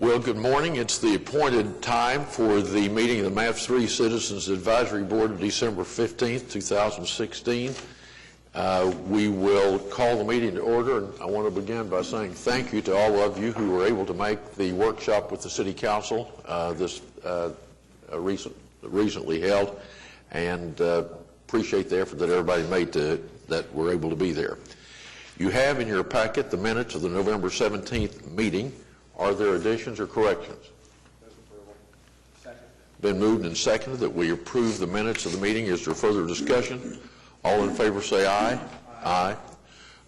Well, good morning. It's the appointed time for the meeting of the MAPS 3 Citizens Advisory Board of December 15th, 2016. We will call the meeting to order, and I want to begin by saying thank you to all of you who were able to make the workshop with the City Council recently held, and appreciate the effort that everybody made that were able to be there. You have in your packet the minutes of the November 17th meeting. Are there additions or corrections? Been moved and seconded that we approve the minutes of the meeting. Is there further discussion? All in favor say aye. Aye.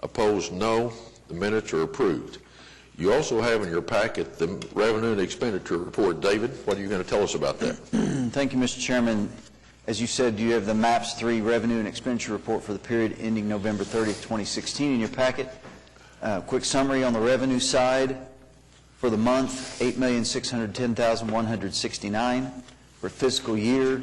Opposed, no. The minutes are approved. You also have in your packet the revenue and expenditure report. David, what are you going to tell us about that? Thank you, Mr. Chairman. As you said, you have the MAPS 3 revenue and expenditure report for the period ending November 30th, 2016 in your packet. Quick summary on the revenue side. For the month, $8,610,169. For fiscal year,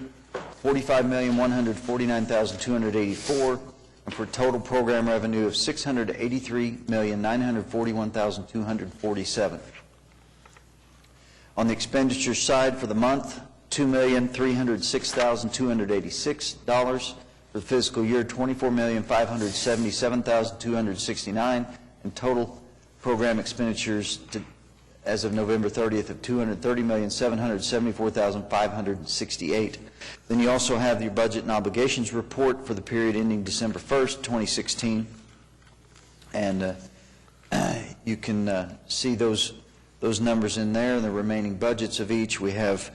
$45,149,284. And for total program revenue of $683,941,247. On the expenditure side for the month, $2,306,286. For the fiscal year, $24,577,269. And total program expenditures as of November 30th of $230,774,568. Then you also have your budget and obligations report for the period ending December 1st, 2016. And you can see those numbers in there and the remaining budgets of each. We have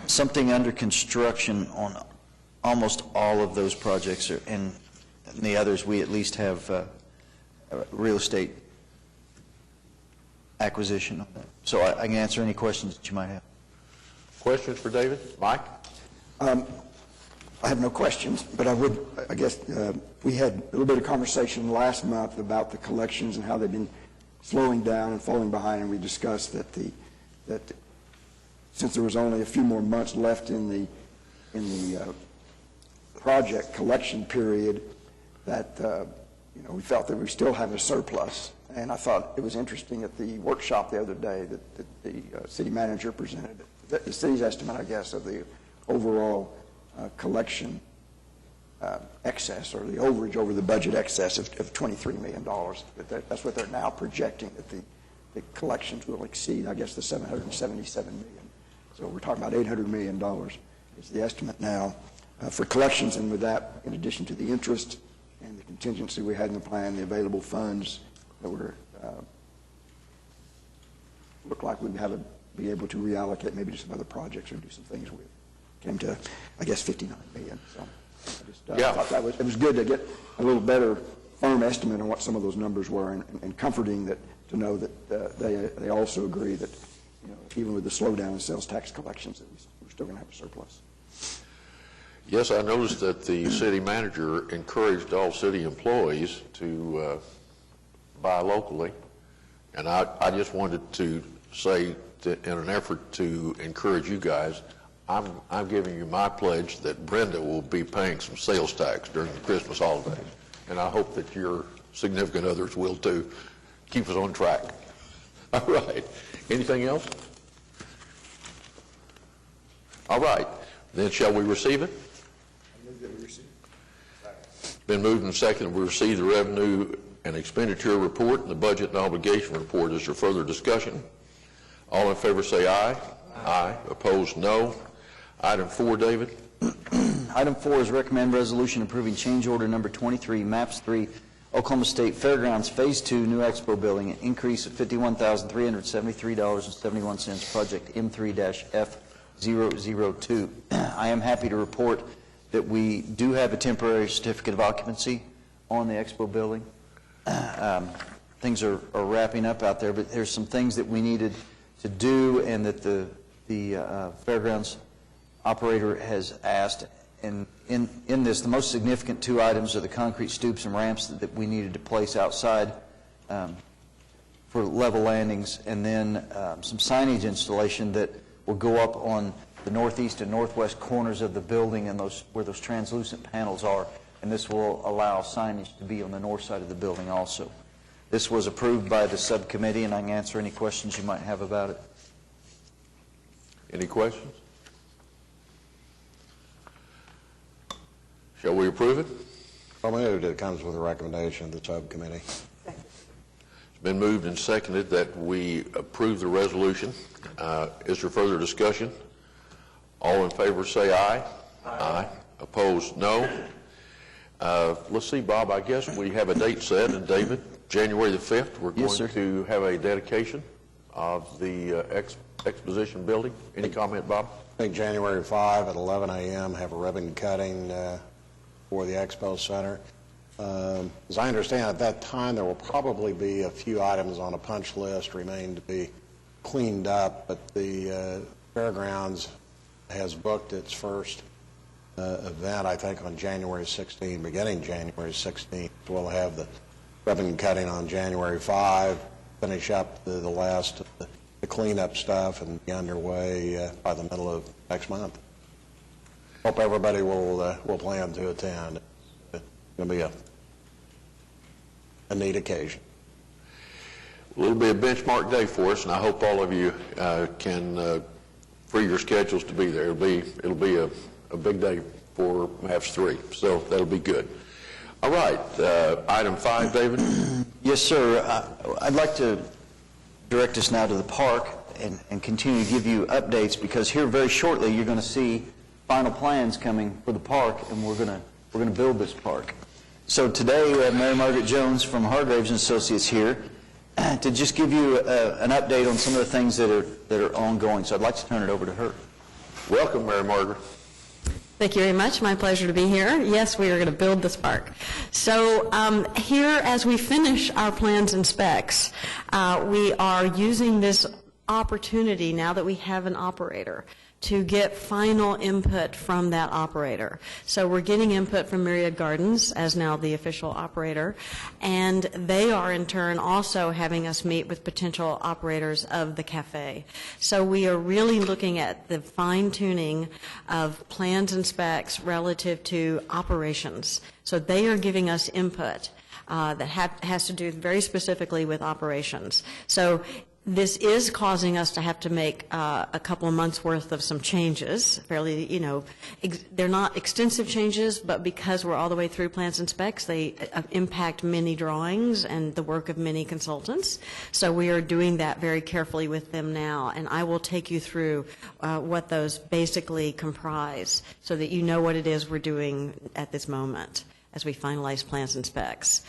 something under construction on almost all of those projects, and the others we at least have real estate acquisition on that. So I can answer any questions that you might have. Questions for David? Mike? I have no questions, but I guess we had a little bit of conversation last month about the collections and how they've been slowing down and falling behind, and we discussed that since there was only a few more months left in the project collection period, that we felt that we still have a surplus. And I thought it was interesting at the workshop the other day that the city manager presented the city's estimate, I guess, of the overall collection excess, or the overage over the budget excess of $23 million. That's what they're now projecting, that the collections will exceed, I guess, the $777 million. So we're talking about $800 million is the estimate now for collections. And with that, in addition to the interest and the contingency we had in the plan, the available funds that were look like we'd be able to reallocate maybe to some other projects or do some things with. Came to, I guess, $59 million. So I thought it was good to get a little better firm estimate on what some of those numbers were, and comforting to know that they also agree that even with the slowdown in sales tax collections, that we're still going to have a surplus. Yes, I noticed that the city manager encouraged all city employees to buy locally, and I just wanted to say that in an effort to encourage you guys, I'm giving you my pledge that Brenda will be paying some sales tax during the Christmas holidays, and I hope that your significant others will too. Keep us on track. All right. Anything else? All right. Then shall we receive it? I move that we receive it. Been moved and seconded we receive the revenue and expenditure report and the budget and obligation report. Is there further discussion? All in favor say aye. Aye. Opposed, no. Item 4, David. Item 4 is recommend resolution approving change order number 23, MAPS 3, Oklahoma State Fairgrounds Phase 2 New Expo Building, an increase of $51,373.71, project M3-F002. I am happy to report that we do have a temporary certificate of occupancy on the Expo building. Things are wrapping up out there, but there's some things that we needed to do and that the fairgrounds operator has asked. And in this, the most significant two items are the concrete stoops and ramps that we needed to place outside for level landings, and then some signage installation that will go up on the northeast and northwest corners of the building and where those translucent panels are. And this will allow signage to be on the north side of the building also. This was approved by the subcommittee, and I can answer any questions you might have about it. Any questions? Shall we approve it? So moved. It comes with a recommendation of the subcommittee. It's been moved and seconded that we approve the resolution. Is there further discussion? All in favor say aye. Aye. Opposed, no. Let's see, Bob, I guess we have a date set, and David, January the 5th, we're Yes, going sir. to have a dedication of the exposition building. Any comment, Bob? I think January 5 at 11 a.m. have a ribbon cutting for the Expo Center. As I understand, at that time, there will probably be a few items on a punch list remain to be cleaned up, but the Fairgrounds has booked its first event, I think, on January 16, beginning January 16th. We'll have the ribbon cutting on January 5, finish up the last of the cleanup stuff, and be underway by the middle of next month. Hope everybody will plan to attend. It's going to be a neat occasion. It'll be a benchmark day for us, and I hope all of you can free your schedules to be there. It'll be a big day for MAPS 3, so that'll be good. All right, item 5, David. Yes, sir. I'd like to direct us now to the park and continue to give you updates, because here very shortly you're going to see final plans coming for the park, and we're going to build this park. So today we have Mary Margaret Jones from Hargraves and Associates here to just give you an update on some of the things that are ongoing. So I'd like to turn it over to her. Welcome, Mary Margaret. Thank you very much. My pleasure to be here. Yes, we are going to build this park. So here, as we finish our plans and specs, we are using this opportunity, now that we have an operator, to get final input from that operator. So we're getting input from Myriad Gardens as now the official operator, and they are in turn also having us meet with potential operators of the cafe. So we are really looking at the fine-tuning of plans and specs relative to operations. So they are giving us input that has to do very specifically with operations. So this is causing us to have to make a couple of months' worth of some changes, fairly, they're not extensive changes, but because we're all the way through plans and specs, they impact many drawings and the work of many consultants. So we are doing that very carefully with them now, and I will take you through what those basically comprise so that you know what it is we're doing at this moment as we finalize plans and specs.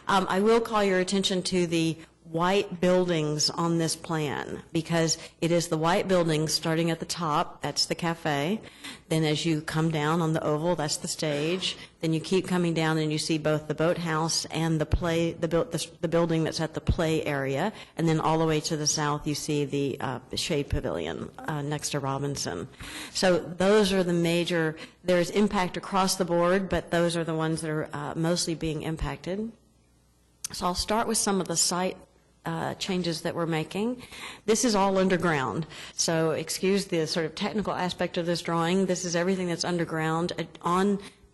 I will call your attention to the white buildings on this plan, because it is the white buildings starting at the top, that's the cafe. Then as you come down on the oval, that's the stage. Then you keep coming down and you see both the boathouse and the building that's at the play area. And then all the way to the south, you see the Shade Pavilion next to Robinson. So those are the major, there's impact across the board, but those are the ones that are mostly being impacted. So I'll start with some of the site changes that we're making. This is all underground, so excuse the sort of technical aspect of this drawing. This is everything that's underground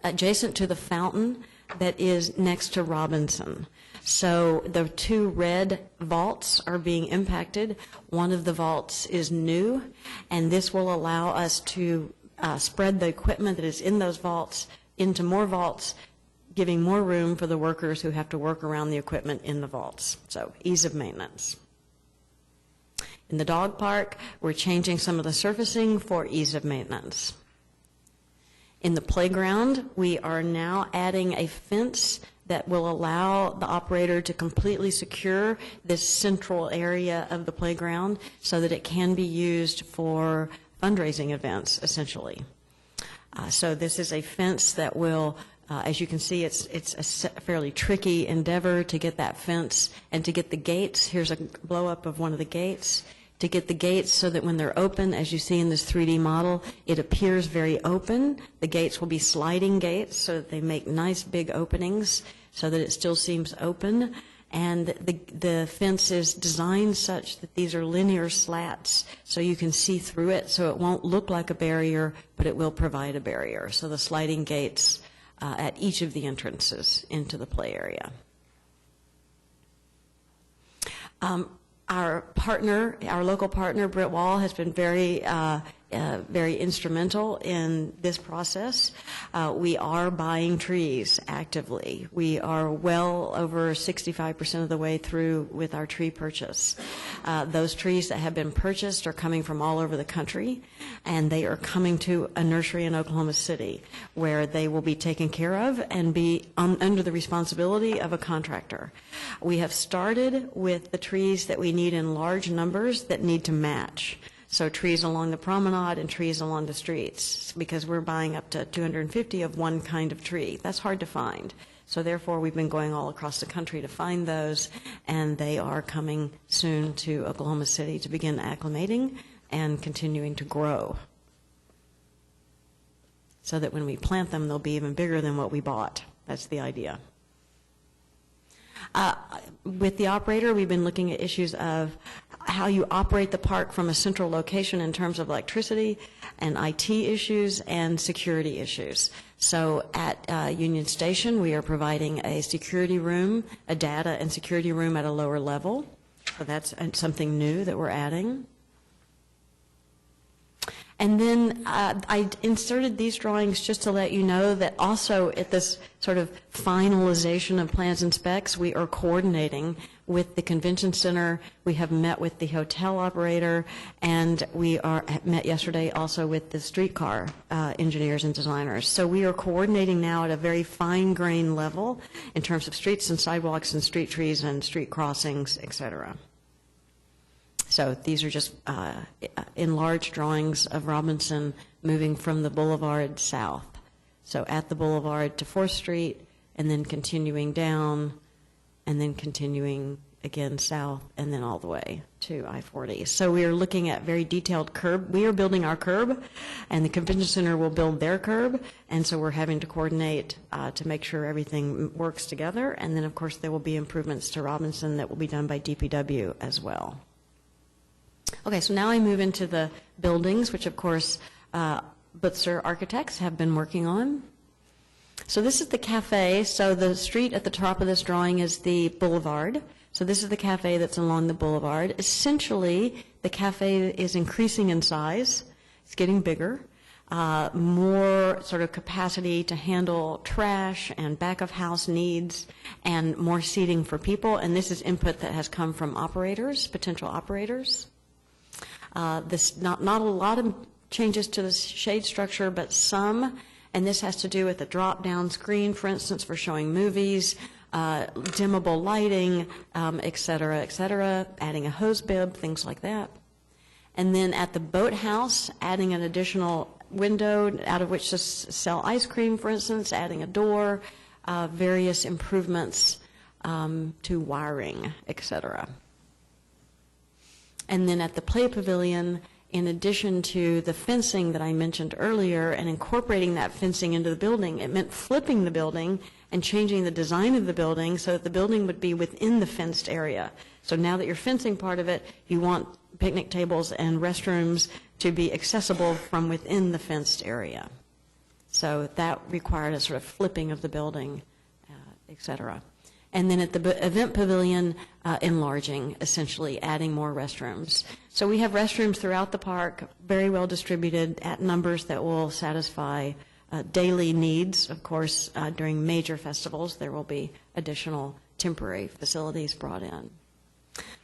adjacent to the fountain that is next to Robinson. So the two red vaults are being impacted. One of the vaults is new, and this will allow us to spread the equipment that is in those vaults into more vaults, giving more room for the workers who have to work around the equipment in the vaults. So ease of maintenance. In the dog park, we're changing some of the surfacing for ease of maintenance. In the playground, we are now adding a fence that will allow the operator to completely secure this central area of the playground so that it can be used for fundraising events, essentially. So this is a fence that will as you can see, it's a fairly tricky endeavor to get that fence and to get the gates. Here's a blow-up of one of the gates. To get the gates so that when they're open, as you see in this 3D model, it appears very open. The gates will be sliding gates so that they make nice big openings so that it still seems open. And the fence is designed such that these are linear slats so you can see through it, so it won't look like a barrier, but it will provide a barrier. So the sliding gates at each of the entrances into the play area. Our partner, our local partner, Britt Wall, has been very instrumental in this process. We are buying trees actively. We are well over 65% of the way through with our tree purchase. Those trees that have been purchased are coming from all over the country, and they are coming to a nursery in Oklahoma City where they will be taken care of and be under the responsibility of a contractor. We have started with the trees that we need in large numbers that need to match. So trees along the promenade and trees along the streets, because we're buying up to 250 of one kind of tree. That's hard to find. So therefore, we've been going all across the country to find those, and they are coming soon to Oklahoma City to begin acclimating and continuing to grow, so that when we plant them, they'll be even bigger than what we bought. That's the idea. With the operator, we've been looking at issues of how you operate the park from a central location in terms of electricity and IT issues and security issues. So at Union Station, we are providing a security room, a data and security room at a lower level. So that's something new that we're adding. And then I inserted these drawings just to let you know that also at this sort of finalization of plans and specs, we are coordinating with the convention center. We have met with the hotel operator, and we met yesterday also with the streetcar engineers and designers. So we are coordinating now at a very fine-grained level in terms of streets and sidewalks and street trees and street crossings, et cetera. So these are just enlarged drawings of Robinson moving from the boulevard south. So at the boulevard to 4th Street, and then continuing down, and then continuing again south, and then all the way to I-40. So we are looking at very detailed curb. We are building our curb, and the convention center will build their curb, and so we're having to coordinate to make sure everything works together. And then, of course, there will be improvements to Robinson that will be done by DPW as well. Okay, so now I move into the buildings, which of course Butzer Architects have been working on. So this is the cafe. So the street at the top of this drawing is the boulevard. So this is the cafe that's along the boulevard. Essentially, the cafe is increasing in size. It's getting bigger. More sort of capacity to handle trash and back-of-house needs, and more seating for people. And this is input that has come from operators, potential operators. This not a lot of changes to the shade structure, but some, and this has to do with the drop-down screen, for instance, for showing movies, dimmable lighting, et cetera, adding a hose bib, things like that. And then at the boathouse, adding an additional window out of which to sell ice cream, for instance, adding a door, various improvements to wiring, et cetera. And then at the play pavilion, in addition to the fencing that I mentioned earlier and incorporating that fencing into the building, it meant flipping the building and changing the design of the building so that the building would be within the fenced area. So now that you're fencing part of it, you want picnic tables and restrooms to be accessible from within the fenced area. So that required a sort of flipping of the building, et cetera. And then at the event pavilion, enlarging, essentially adding more restrooms. So we have restrooms throughout the park, very well distributed at numbers that will satisfy daily needs. Of course, during major festivals, there will be additional temporary facilities brought in.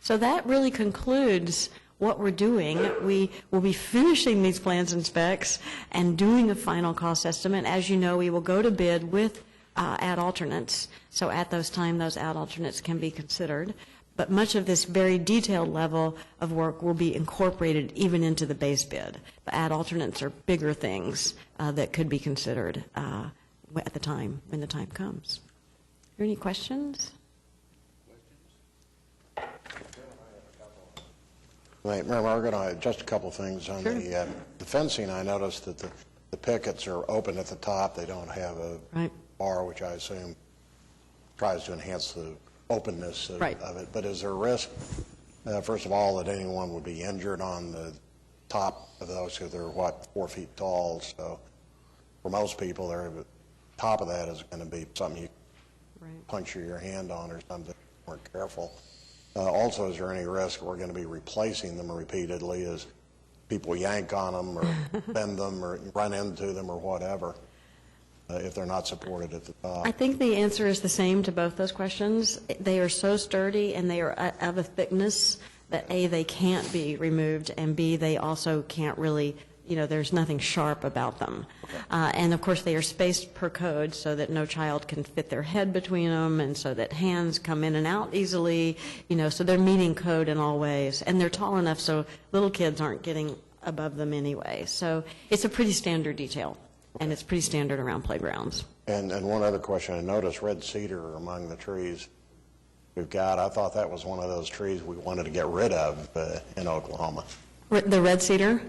So that really concludes what we're doing. We will be finishing these plans and specs and doing a final cost estimate. As you know, we will go to bid with ad alternates. So at those times, those ad alternates can be considered. But much of this very detailed level of work will be incorporated even into the base bid. The ad alternates are bigger things that could be considered at the time, when the time comes. Are there any questions? Right, Mayor Margaret, just a couple things on Sure. the fencing. I noticed that the pickets are open at the top. They don't have a Right. bar, which I assume tries to enhance the openness of, Right. of it. But is there a risk, first of all, that anyone would be injured on the top of those, because they're, 4 feet tall? So for most people, the top of that is going to be something you Right. puncture your hand on or something if you weren't careful. Also, is there any risk we're going to be replacing them repeatedly as people yank on them or bend them or run into them or whatever if they're not supported at the top? I think the answer is the same to both those questions. They are so sturdy and they are of a thickness that A, they can't be removed, and B, they also can't really, there's nothing sharp about them. And of course, they are spaced per code so that no child can fit their head between them, and so that hands come in and out easily, so they're meeting code in all ways. And they're tall enough so little kids aren't getting above them anyway. So it's a pretty standard detail, and it's pretty standard around playgrounds. And one other question, I noticed red cedar among the trees we've got. I thought that was one of those trees we wanted to get rid of in Oklahoma. The red cedar?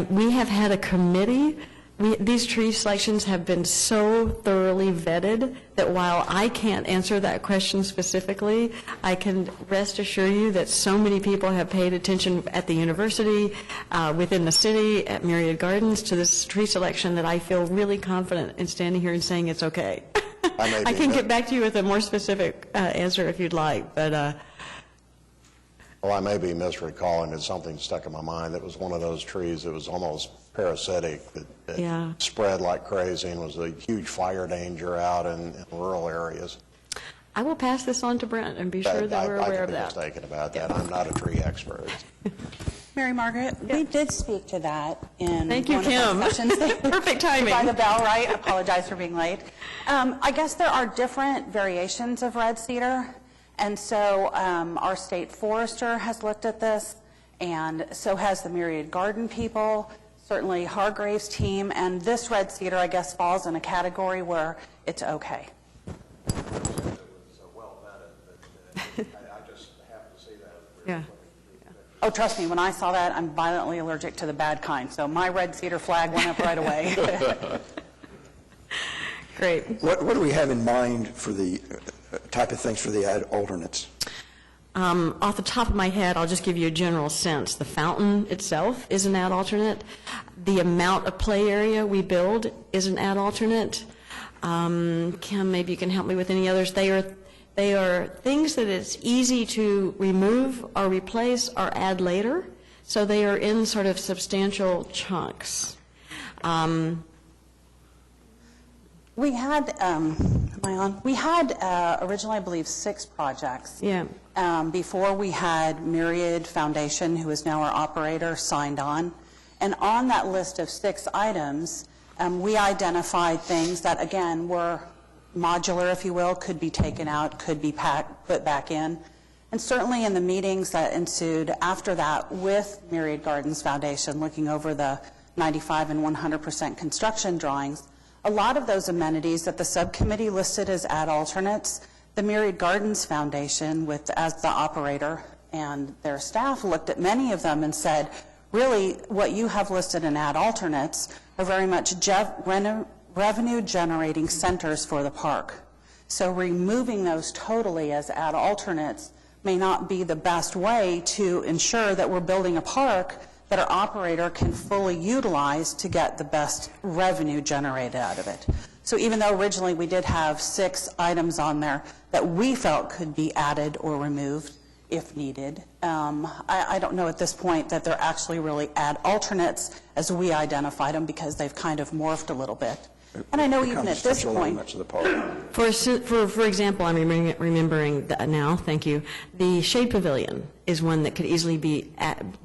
We have had a committee. These tree selections have been so thoroughly vetted that while I can't answer that question specifically, I can rest assure you that so many people have paid attention at the university, within the city, at Myriad Gardens, to this tree selection that I feel really confident in standing here and saying it's okay. I can get back to you with a more specific answer if you'd like, but... Well, I may be misrecalling, but something stuck in my mind. That was one of those trees that was almost parasitic, that spread like crazy and was a huge fire danger out in rural areas. I will pass this on to Brent and be sure that we're aware of that. I could be mistaken about that. I'm not a tree expert. Mary Margaret, we did speak to that in Thank you, one of our Kim. sessions. Perfect timing. By the bell, right? I apologize for being late. I guess there are different variations of red cedar, and so our state forester has looked at this, and so has the Myriad Garden people, certainly Hargrave's team, and this red cedar, I guess, falls in a category where it's okay. It was well vetted, but I just happened to see that. Yeah. Oh, trust me, when I saw that, I'm violently allergic to the bad kind, so my red cedar flag went up right away. Great. What do we have in mind for the type of things for the ad alternates? Off the top of my head, I'll just give you a general sense. The fountain itself is an ad alternate. The amount of play area we build is an ad alternate. Kim, maybe you can help me with any others. They are things that it's easy to remove or replace or add later, so they are in sort of substantial chunks. We had, am I on? We had originally, I believe, 6 projects. Yeah. Before we had Myriad Foundation, who is now our operator, signed on. And on that list of 6 items, we identified things that, again, were modular, if you will, could be taken out, could be put back in. And certainly in the meetings that ensued after that with Myriad Gardens Foundation, looking over the 95 and 100% construction drawings, a lot of those amenities that the subcommittee listed as ad alternates, the Myriad Gardens Foundation, as the operator and their staff, looked at many of them and said, really, what you have listed in ad alternates are very much revenue-generating centers for the park. So removing those totally as ad alternates may not be the best way to ensure that we're building a park that our operator can fully utilize to get the best revenue generated out of it. So even though originally we did have 6 items on there that we felt could be added or removed if needed, I don't know at this point that they're actually really ad alternates as we identified them, because they've kind of morphed a little bit. And I know even at this point, For example, I'm remembering that now, thank you, the Shade Pavilion is one that could easily be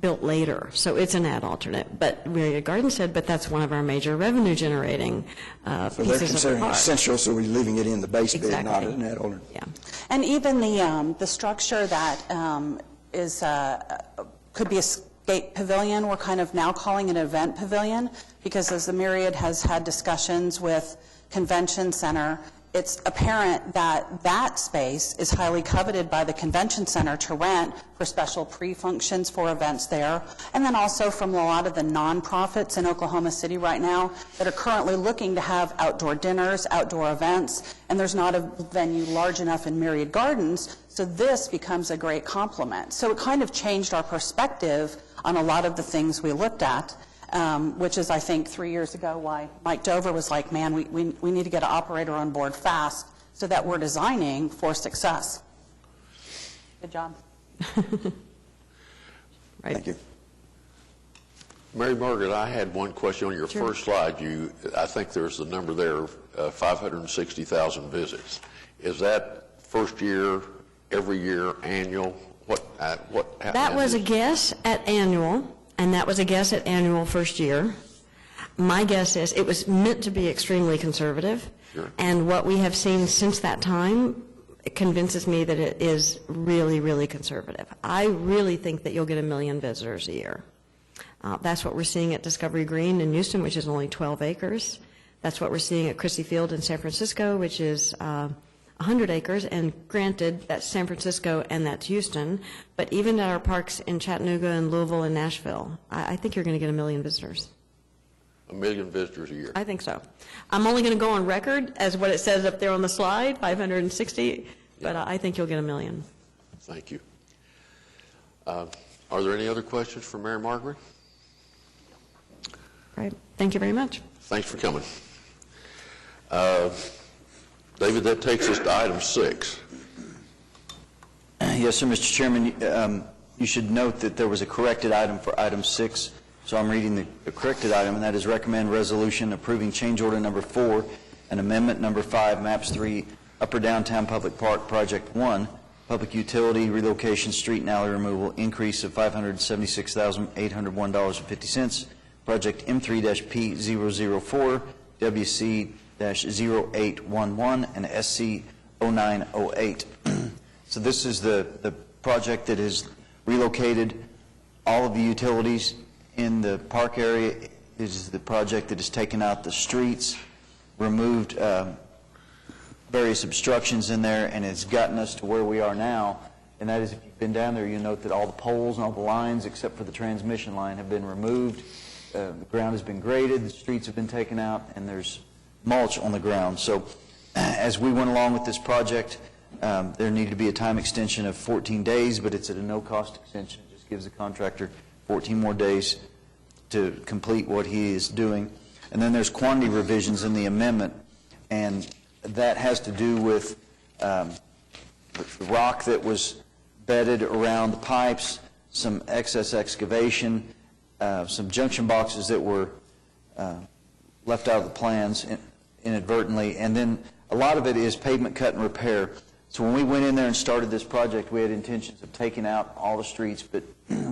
built later, so it's an ad alternate. But Myriad Garden said, but that's one of our major revenue generating So they're pieces of the considering park. essential, so we're leaving it in the base bid, not Exactly. an ad alternate. Yeah. and even the structure that could be a skate pavilion, we're kind of now calling it an event pavilion, because as the Myriad has had discussions with Convention Center, it's apparent that that space is highly coveted by the Convention Center to rent for special pre-functions for events there, and then also from a lot of the nonprofits in Oklahoma City right now that are currently looking to have outdoor dinners, outdoor events, and there's not a venue large enough in Myriad Gardens, so this becomes a great complement. So it kind of changed our perspective on a lot of the things we looked at, which is, I think, 3 years ago why Mike Dover was like, man, we need to get an operator on board fast so that we're designing for success. Good job. Right. Thank you. Mary Margaret, I had one question on your first slide. I think there's the number there, 560,000 visits. Is that first year, every year, annual? What happened? That was a guess at annual, and that was a guess at annual first year. My guess is it was meant to be extremely conservative. Sure. And what we have seen since that time convinces me that it is really, really conservative. I really think that you'll get 1 million visitors a year. That's what we're seeing at Discovery Green in Houston, which is only 12 acres. That's what we're seeing at Christie Field in San Francisco, which is 100 acres. And granted, that's San Francisco and that's Houston. But even at our parks in Chattanooga and Louisville and Nashville, I think you're going to get 1 million visitors. 1 million visitors a year. I think so. I'm only going to go on record as what it says up there on the slide, 560, but I think you'll get 1 million. Thank you. Are there any other questions for Mary Margaret? Right. Thank you very much. Thanks for coming. David, that takes us to item 6. Yes, sir, Mr. Chairman. You should note that there was a corrected item for item 6. So I'm reading the corrected item, and that is recommend resolution approving change order number 4 and amendment number 5, maps 3, Upper Downtown Public Park, Project 1, public utility relocation, street and alley removal, increase of $576,801.50, project M3-P004, WC-0811, and SC0908. So this is the project that has relocated all of the utilities in the park area. This is the project that has taken out the streets, removed various obstructions in there, and it's gotten us to where we are now. And that is, if you've been down there, you note that all the poles and all the lines, except for the transmission line, have been removed. The ground has been graded, the streets have been taken out, and there's mulch on the ground. So as we went along with this project, there needed to be a time extension of 14 days, but it's at a no-cost extension. It just gives the contractor 14 more days to complete what he is doing. And then there's quantity revisions in the amendment, and that has to do with the rock that was bedded around the pipes, some excess excavation, some junction boxes that were left out of the plans inadvertently, and then a lot of it is pavement cut and repair. So when we went in there and started this project, we had intentions of taking out all the streets, but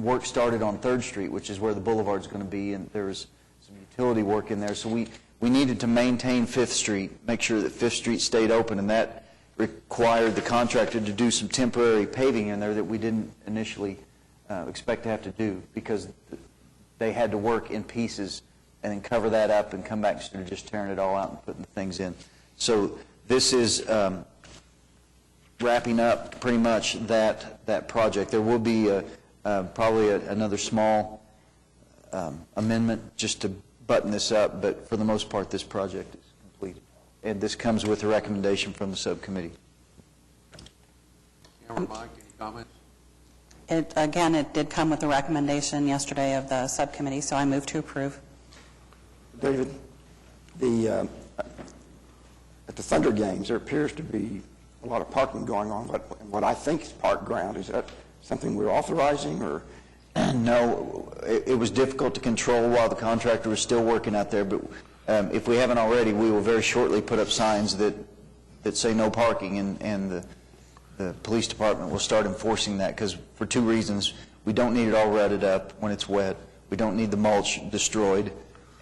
work started on 3rd Street, which is where the boulevard's going to be, and there was some utility work in there. So we needed to maintain 5th Street, make sure that 5th Street stayed open, and that required the contractor to do some temporary paving in there that we didn't initially expect to have to do, because they had to work in pieces and then cover that up and come back instead of just tearing it all out and putting the things in. So this is wrapping up pretty much that project. There will be probably another small amendment just to button this up, but for the most part, this project is completed. And this comes with a recommendation from the subcommittee. Mike, any comments? Again, it did come with a recommendation yesterday of the subcommittee, so I move to approve. David, at the Thunder games, there appears to be a lot of parking going on, but what I think is park ground. Is that something we're authorizing, or? No, it was difficult to control while the contractor was still working out there, but if we haven't already, we will very shortly put up signs that say no parking, and the police department will start enforcing that, because for 2 reasons. We don't need it all rutted up when it's wet. We don't need the mulch destroyed,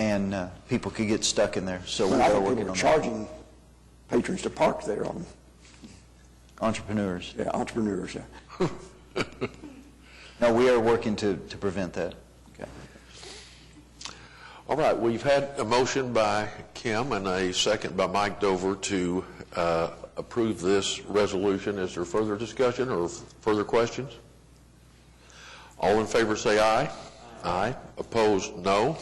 and people could get stuck in there. So we I are thought working they were on charging patrons to park there on. entrepreneurs. Yeah, entrepreneurs, yeah. No, we are working to prevent that. Okay. All right, we've had a motion by Kim and a second by Mike Dover to approve this resolution. Is there further discussion or further questions? All in favor say aye. Aye. Opposed, no.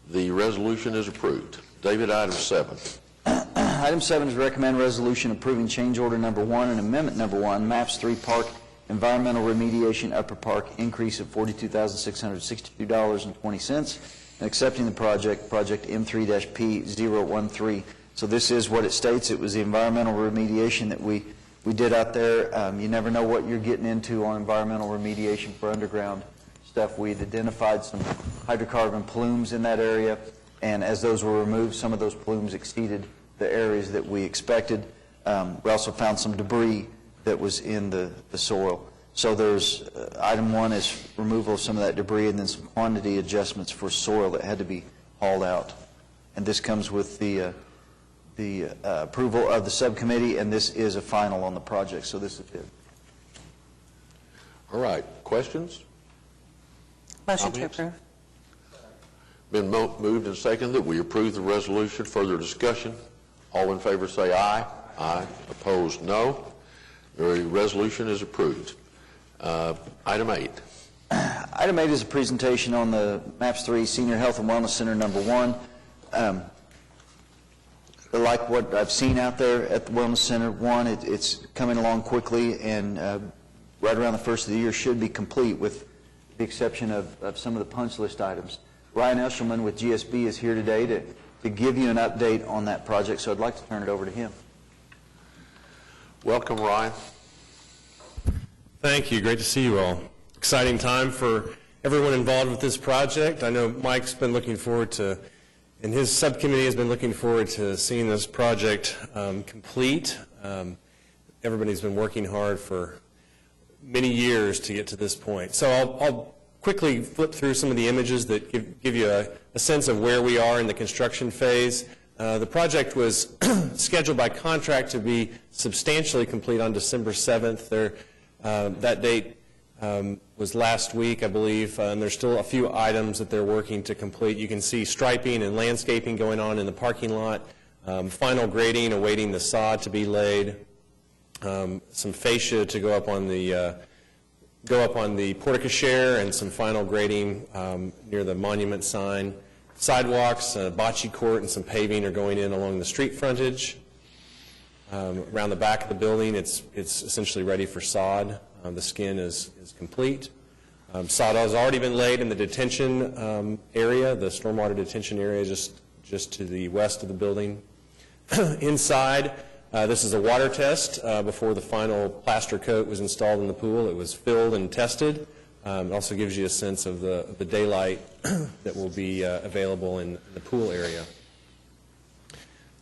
The resolution is approved. David, item 7. Item 7 is recommend resolution approving change order number 1 and amendment number 1, maps 3 Park environmental remediation Upper Park, increase of $42,662.20, and accepting the project M3-P013, So this is what it states. It was the environmental remediation that we did out there. You never know what you're getting into on environmental remediation for underground stuff. We'd identified some hydrocarbon plumes in that area, and as those were removed, some of those plumes exceeded the areas that we expected. We also found some debris that was in the soil. So there's, item one is removal of some of that debris, and then some quantity adjustments for soil that had to be hauled out. And this comes with the approval of the subcommittee, and this is a final on the project, so this is it. All right, questions? Motion to Comments? approve. Been moved and seconded that we approve the resolution. Further discussion? All in favor say aye. Aye. Opposed, no. The resolution is approved. Item 8. Item 8 is a presentation on the MAPS 3 Senior Health and Wellness Center number 1. Like what I've seen out there at the Wellness Center, one, it's coming along quickly, and right around the first of the year should be complete, with the exception of some of the punch list items. Ryan Eshelman with GSB is here today to give you an update on that project, so I'd like to turn it over to him. Welcome, Ryan. Thank you. Great to see you all. Exciting time for everyone involved with this project. I know Mike's been looking forward to, and his subcommittee has been looking forward to seeing this project complete. Everybody's been working hard for many years to get to this point. So I'll quickly flip through some of the images that give you a sense of where we are in the construction phase. The project was scheduled by contract to be substantially complete on December 7th. That date was last week, I believe, and there's still a few items that they're working to complete. You can see striping and landscaping going on in the parking lot, final grading awaiting the sod to be laid, some fascia to go up on the porte-cochere, and some final grading near the monument sign. Sidewalks, a bocce court, and some paving are going in along the street frontage. Around the back of the building, it's essentially ready for sod. The skin is complete. Sod has already been laid in the detention area, the stormwater detention area just to the west of the building. Inside, this is a water test before the final plaster coat was installed in the pool. It was filled and tested. It also gives you a sense of the daylight that will be available in the pool area.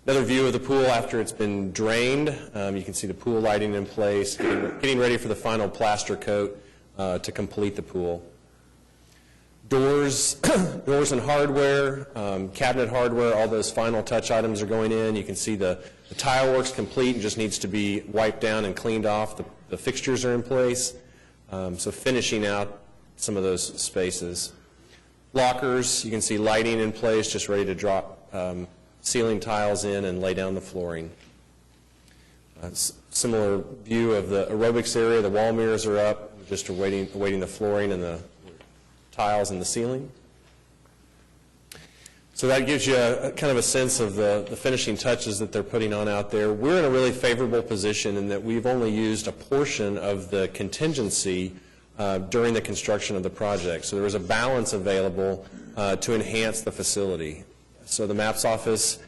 Another view of the pool after it's been drained. You can see the pool lighting in place, getting ready for the final plaster coat to complete the pool. Doors and hardware, cabinet hardware, all those final touch items are going in. You can see the tile work's complete and just needs to be wiped down and cleaned off. The fixtures are in place. So finishing out some of those spaces. Lockers, you can see lighting in place, just ready to drop ceiling tiles in and lay down the flooring. Similar view of the aerobics area. The wall mirrors are up, just awaiting the flooring and the tiles in the ceiling. So that gives you kind of a sense of the finishing touches that they're putting on out there. We're in a really favorable position in that we've only used a portion of the contingency during the construction of the project. So there was a balance available to enhance the facility. So the MAPS office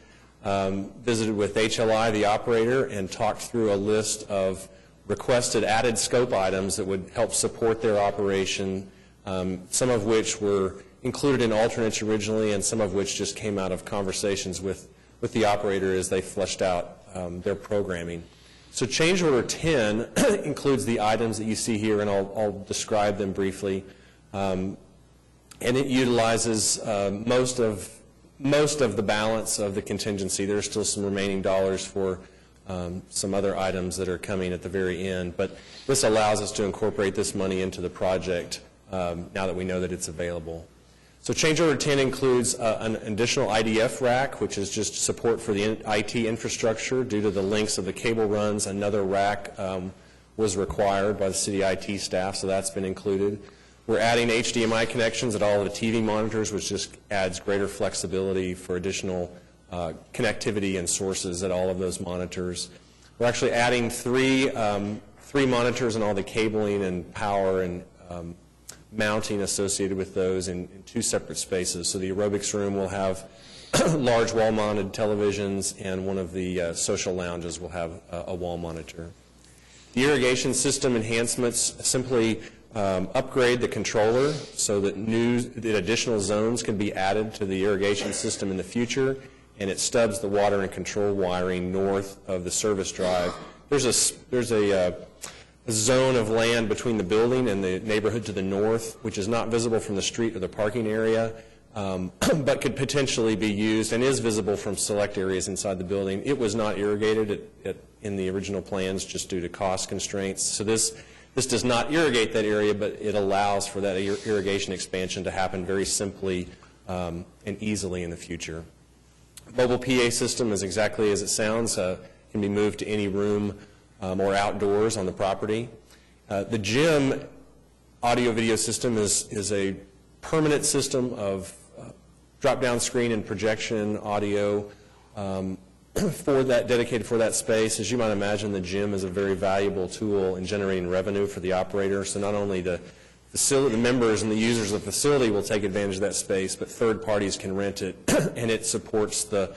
visited with HLI, the operator, and talked through a list of requested added scope items that would help support their operation, some of which were included in alternates originally, and some of which just came out of conversations with the operator as they fleshed out their programming. So change order 10 includes the items that you see here, and I'll describe them briefly. And it utilizes most of the balance of the contingency. There are still some remaining dollars for some other items that are coming at the very end, but this allows us to incorporate this money into the project now that we know that it's available. So change order 10 includes an additional IDF rack, which is just support for the IT infrastructure. Due to the lengths of the cable runs, another rack was required by the city IT staff, so that's been included. We're adding HDMI connections at all of the TV monitors, which just adds greater flexibility for additional connectivity and sources at all of those monitors. We're actually adding three monitors and all the cabling and power and mounting associated with those in two separate spaces. So the aerobics room will have large wall-mounted televisions, and one of the social lounges will have a wall monitor. The irrigation system enhancements simply upgrade the controller so that additional zones can be added to the irrigation system in the future, and it stubs the water and control wiring north of the service drive. There's a zone of land between the building and the neighborhood to the north, which is not visible from the street or the parking area, but could potentially be used and is visible from select areas inside the building. It was not irrigated in the original plans just due to cost constraints. So this does not irrigate that area, but it allows for that irrigation expansion to happen very simply and easily in the future. Mobile PA system is exactly as it sounds, can be moved to any room or outdoors on the property. The gym audio-video system is a permanent system of drop-down screen and projection audio dedicated for that space. As you might imagine, the gym is a very valuable tool in generating revenue for the operator. So not only the members and the users of the facility will take advantage of that space, but third parties can rent it, and it supports the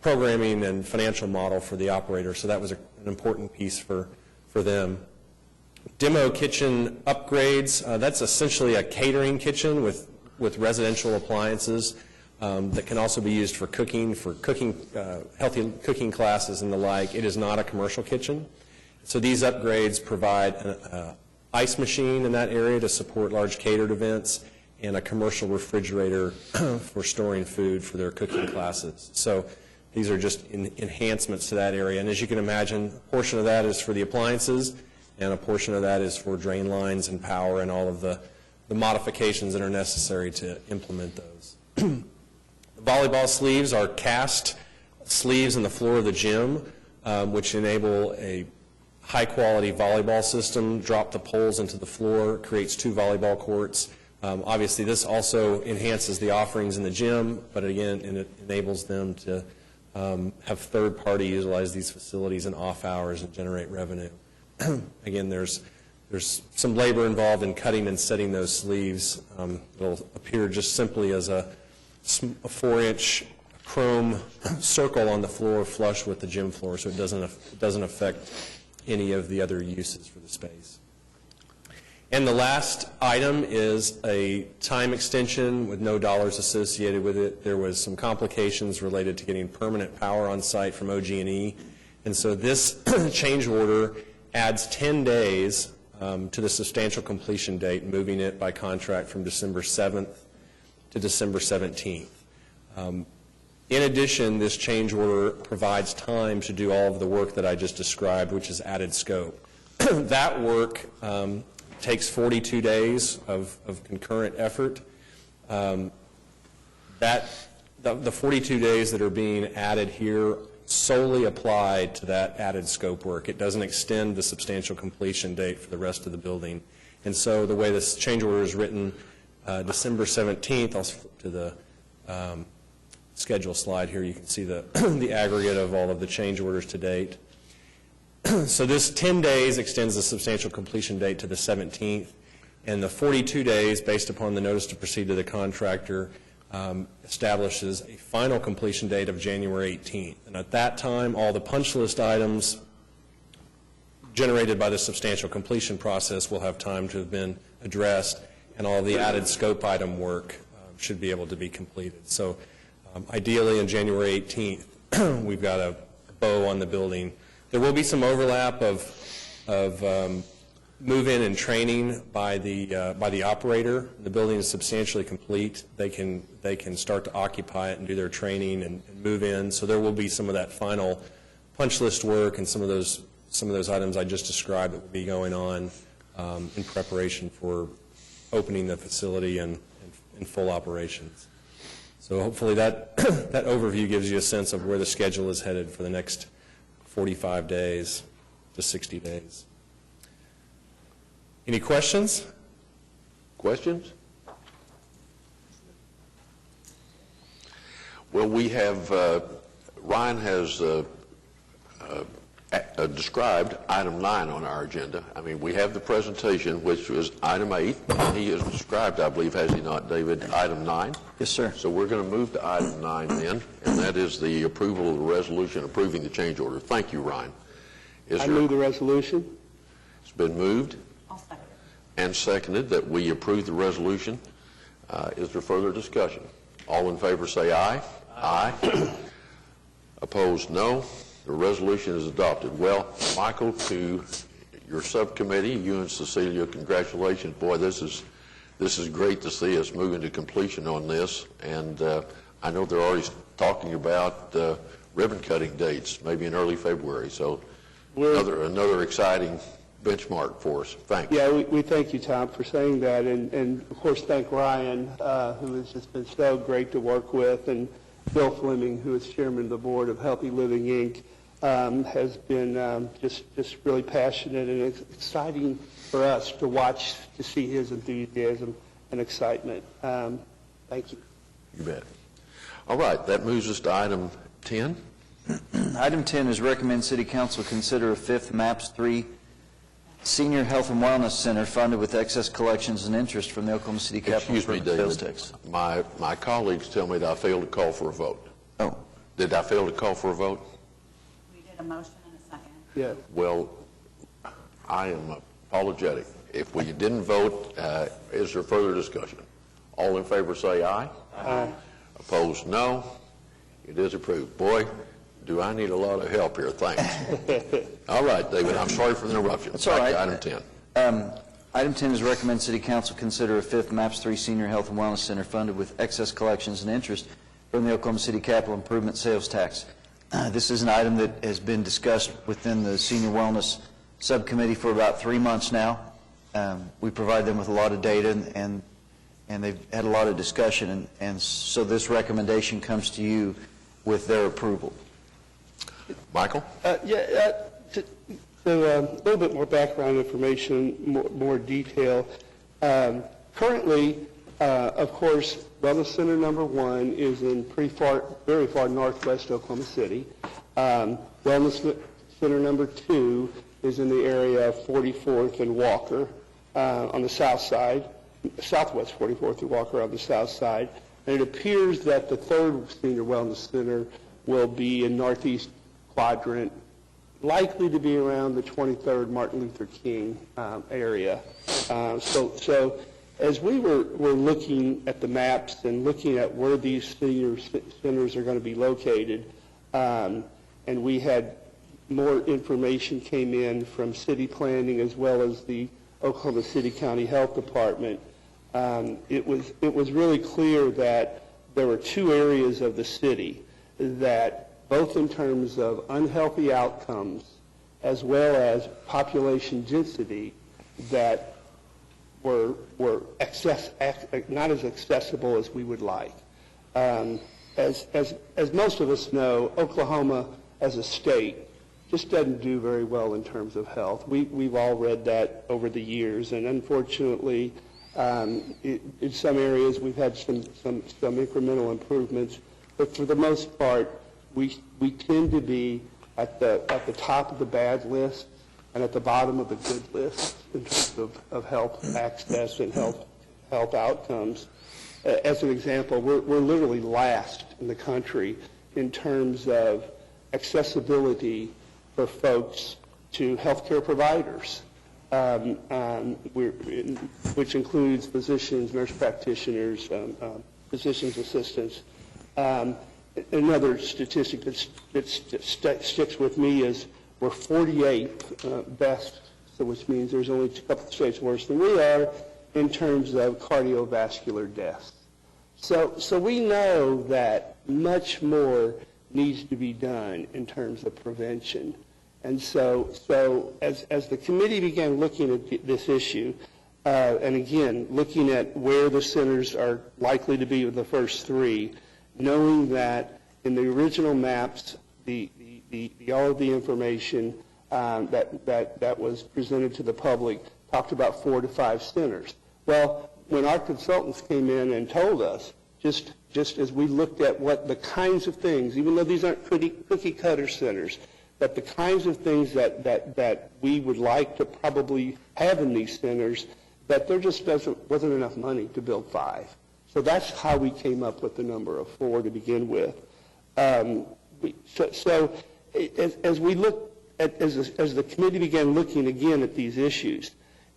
programming and financial model for the operator. So that was an important piece for them. Demo kitchen upgrades, that's essentially a catering kitchen with residential appliances that can also be used for cooking, healthy cooking classes and the like. It is not a commercial kitchen. So these upgrades provide an ice machine in that area to support large catered events and a commercial refrigerator for storing food for their cooking classes. So these are just enhancements to that area. And as you can imagine, a portion of that is for the appliances, and a portion of that is for drain lines and power and all of the modifications that are necessary to implement those. The volleyball sleeves are cast sleeves in the floor of the gym, which enable a high-quality volleyball system, drop the poles into the floor, creates 2 volleyball courts. Obviously, this also enhances the offerings in the gym, but again, it enables them to have third party utilize these facilities in off hours and generate revenue. Again, there's some labor involved in cutting and setting those sleeves. It'll appear just simply as a 4-inch chrome circle on the floor flush with the gym floor, so it doesn't affect any of the other uses for the space. And the last item is a time extension with no dollars associated with it. There was some complications related to getting permanent power on site from OG&E, and so this change order adds 10 days to the substantial completion date, moving it by contract from December 7th to December 17th. In addition, this change order provides time to do all of the work that I just described, which is added scope. That work takes 42 days of concurrent effort. The 42 days that are being added here solely applied to that added scope work. It doesn't extend the substantial completion date for the rest of the building. And so the way this change order is written, December 17th, I'll flip to the schedule slide here, you can see the aggregate of all of the change orders to date. So this 10 days extends the substantial completion date to the 17th, and the 42 days, based upon the notice to proceed to the contractor, establishes a final completion date of January 18th. And at that time, all the punch list items generated by the substantial completion process will have time to have been addressed, and all the added scope item work should be able to be completed. So ideally, on January 18th, we've got a bow on the building. There will be some overlap of move-in and training by the operator. The building is substantially complete. They can start to occupy it and do their training and move in. So there will be some of that final punch list work and some of those items I just described that will be going on in preparation for opening the facility and in full operations. So hopefully that overview gives you a sense of where the schedule is headed for the next 45 days to 60 days. Any questions? Questions? Well, we have, Ryan has described item 9 on our agenda. I mean, we have the presentation, which was item 8, and he has described, I believe, has he not, David, item 9? Yes, sir. So we're going to move to item 9 then, and that is the approval of the resolution approving the change order. Thank you, Ryan. I move the resolution. It's been moved I'll second. and seconded that we approve the resolution. Is there further discussion? All in favor say aye. Aye. Opposed, no. The resolution is adopted. Well, Michael, to your subcommittee, you and Cecilia, congratulations. Boy, this is great to see us moving to completion on this, and I know they're already talking about ribbon cutting dates, maybe in early February. So another exciting benchmark for us. Thanks. Yeah, we thank you, Tom, for saying that, and of course thank Ryan, who has just been so great to work with, and Bill Fleming, who is chairman of the board of Healthy Living, Inc., has been just really passionate, and it's exciting for us to watch, to see his enthusiasm and excitement. Thank you. You bet. All right, that moves us to item 10. Item 10 is recommend City Council consider a fifth MAPS 3 Senior Health and Wellness Center funded with excess collections and interest from the Oklahoma City Capital Excuse me, Improvement Sales David. Tax. My colleagues tell me that I failed to call for a vote. Oh, Did I fail to call for a vote? We did a motion and a second. Yeah. Well, I am apologetic. If we didn't vote, is there further discussion? All in favor say aye. Aye. Opposed, no. It is approved. Boy, do I need a lot of help here. Thanks. All right, David, I'm sorry for the interruption. That's all right. Back to item 10. Item 10 is recommend City Council consider a fifth MAPS 3 Senior Health and Wellness Center funded with excess collections and interest from the Oklahoma City Capital Improvement Sales Tax. This is an item that has been discussed within the Senior Wellness Subcommittee for about 3 months now. We provide them with a lot of data, and they've had a lot of discussion, and so this recommendation comes to you with their approval. Michael? So a little bit more background information, more detail. Currently, of course, Wellness Center number 1 is in very far northwest Oklahoma City. Wellness Center number 2 is in the area of 44th and Walker on the south side, southwest 44th and Walker on the south side. And it appears that the third Senior Wellness Center will be in northeast quadrant, likely to be around the 23rd Martin Luther King area. So as we were looking at the maps and looking at where these senior centers are going to be located, and we had more information came in from city planning as well as the Oklahoma City County Health Department, it was really clear that there were 2 areas of the city that, both in terms of unhealthy outcomes as well as population density, that were not as accessible as we would like. As most of us know, Oklahoma as a state just doesn't do very well in terms of health. We've all read that over the years, and unfortunately, in some areas we've had some incremental improvements, but for the most part, we tend to be at the top of the bad list and at the bottom of the good list in terms of health access and health outcomes. As an example, we're literally last in the country in terms of accessibility for folks to healthcare providers, which includes physicians, nurse practitioners, physicians assistants. Another statistic that sticks with me is we're 48th best, so which means there's only a couple of states worse than we are in terms of cardiovascular deaths. So we know that much more needs to be done in terms of prevention. And so as the committee began looking at this issue, and again, looking at where the centers are likely to be with the first 3, knowing that in the original maps, all of the information that was presented to the public talked about 4 to 5 centers. Well, when our consultants came in and told us, just as we looked at what the kinds of things, even though these aren't cookie cutter centers, that the kinds of things that we would like to probably have in these centers, that there just wasn't enough money to build 5. So that's how we came up with the number of 4 to begin with. As we look at, as the committee began looking again at these issues,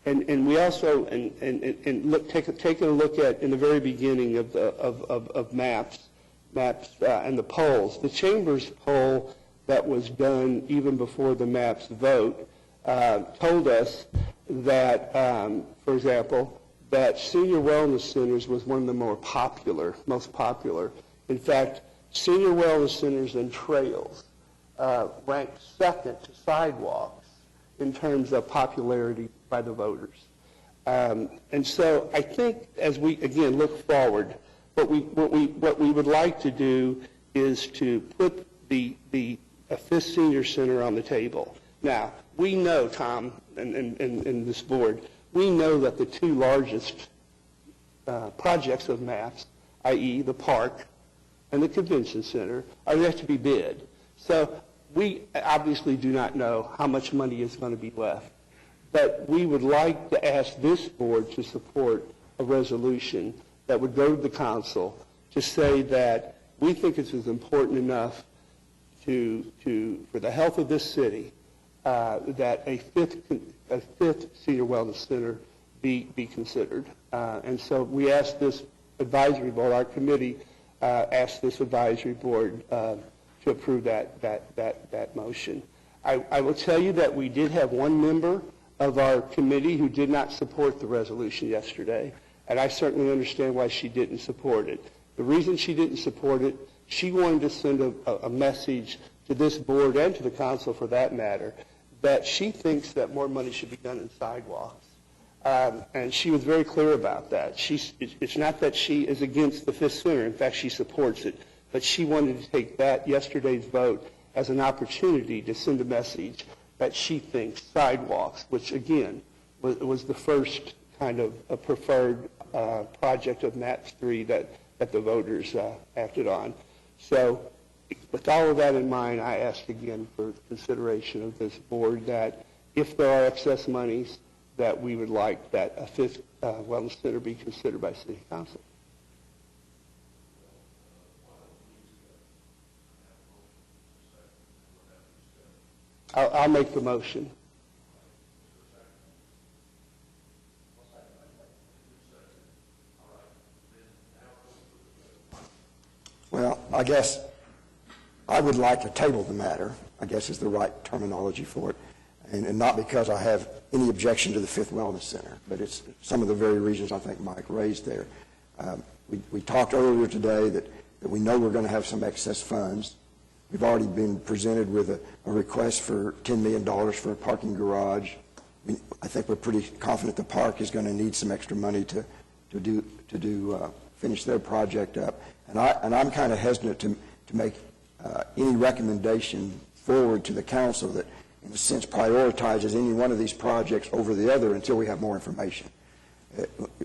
and we also taking a look at in the very beginning of maps and the polls, the Chamber's poll that was done even before the maps vote told us that, for example, that senior wellness centers was one of the most popular. In fact, senior wellness centers and trails ranked second to sidewalks in terms of popularity by the voters. And so I think as we, again, look forward, what we would like to do is to put a 5th senior center on the table. Now, we know, Tom, and this board, we know that the 2 largest projects of MAPS, i.e. the park and the convention center, are yet to be bid. So we obviously do not know how much money is going to be left. But we would like to ask this board to support a resolution that would go to the council to say that we think it's important enough for the health of this city that a fifth senior wellness center be considered. And so we asked this advisory board, our committee asked this advisory board to approve that motion. I will tell you that we did have one member of our committee who did not support the resolution yesterday, and I certainly understand why she didn't support it. The reason she didn't support it, she wanted to send a message to this board and to the council for that matter, that she thinks that more money should be done in sidewalks. And she was very clear about that. It's not that she is against the 5th center. In fact, she supports it. But she wanted to take yesterday's vote as an opportunity to send a message that she thinks sidewalks, which again was the first kind of a preferred project of MAPS 3 that the voters acted on. So with all of that in mind, I ask again for consideration of this board that if there are excess monies, that we would like that a 5th wellness center be considered by City Council. I'll make the motion. Well, I guess I would like to table the matter, I guess is the right terminology for it, and not because I have any objection to the 5th Wellness Center, but it's some of the very reasons I think Mike raised there. We talked earlier today that we know we're going to have some excess funds. We've already been presented with a request for $10 million for a parking garage. I think we're pretty confident the park is going to need some extra money to finish their project up. And I'm kind of hesitant to make any recommendation forward to the council that, in a sense, prioritizes any one of these projects over the other until we have more information.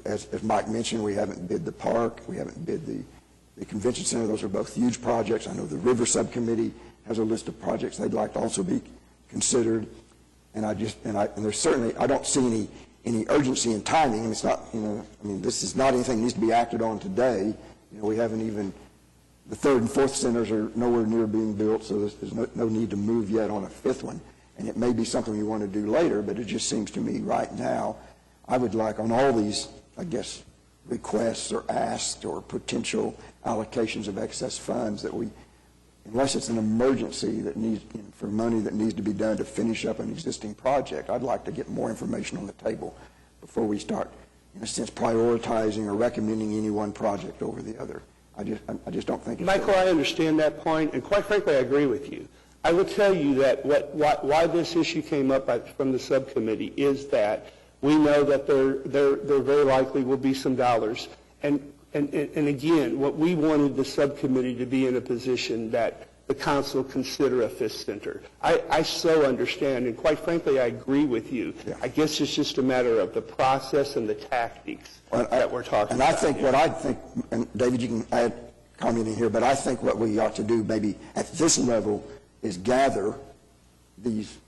As Mike mentioned, we haven't bid the park, we haven't bid the convention center. Those are both huge projects. I know the River Subcommittee has a list of projects they'd like to also be considered. And there's certainly, I don't see any urgency in timing. And it's not, this is not anything that needs to be acted on today. We haven't even, the 3rd and 4th centers are nowhere near being built, so there's no need to move yet on a 5th one. And it may be something we want to do later, but it just seems to me right now, I would like on all these, I guess, requests or asks or potential allocations of excess funds that we, unless it's an emergency that needs, for money that needs to be done to finish up an existing project, I'd like to get more information on the table before we start, in a sense, prioritizing or recommending any one project over the other. I just don't think it's... Michael, I understand that point, and quite frankly, I agree with you. I will tell you that why this issue came up from the subcommittee is that we know that there very likely will be some dollars. And again, what we wanted the subcommittee to be in a position that the council consider a 5th center. I so understand, and quite frankly, I agree with you. Yeah. I guess it's just a matter of the process and the tactics that we're talking about. And I think what I think, and David, you can add comment in here, but I think what we ought to do maybe at this level is gather these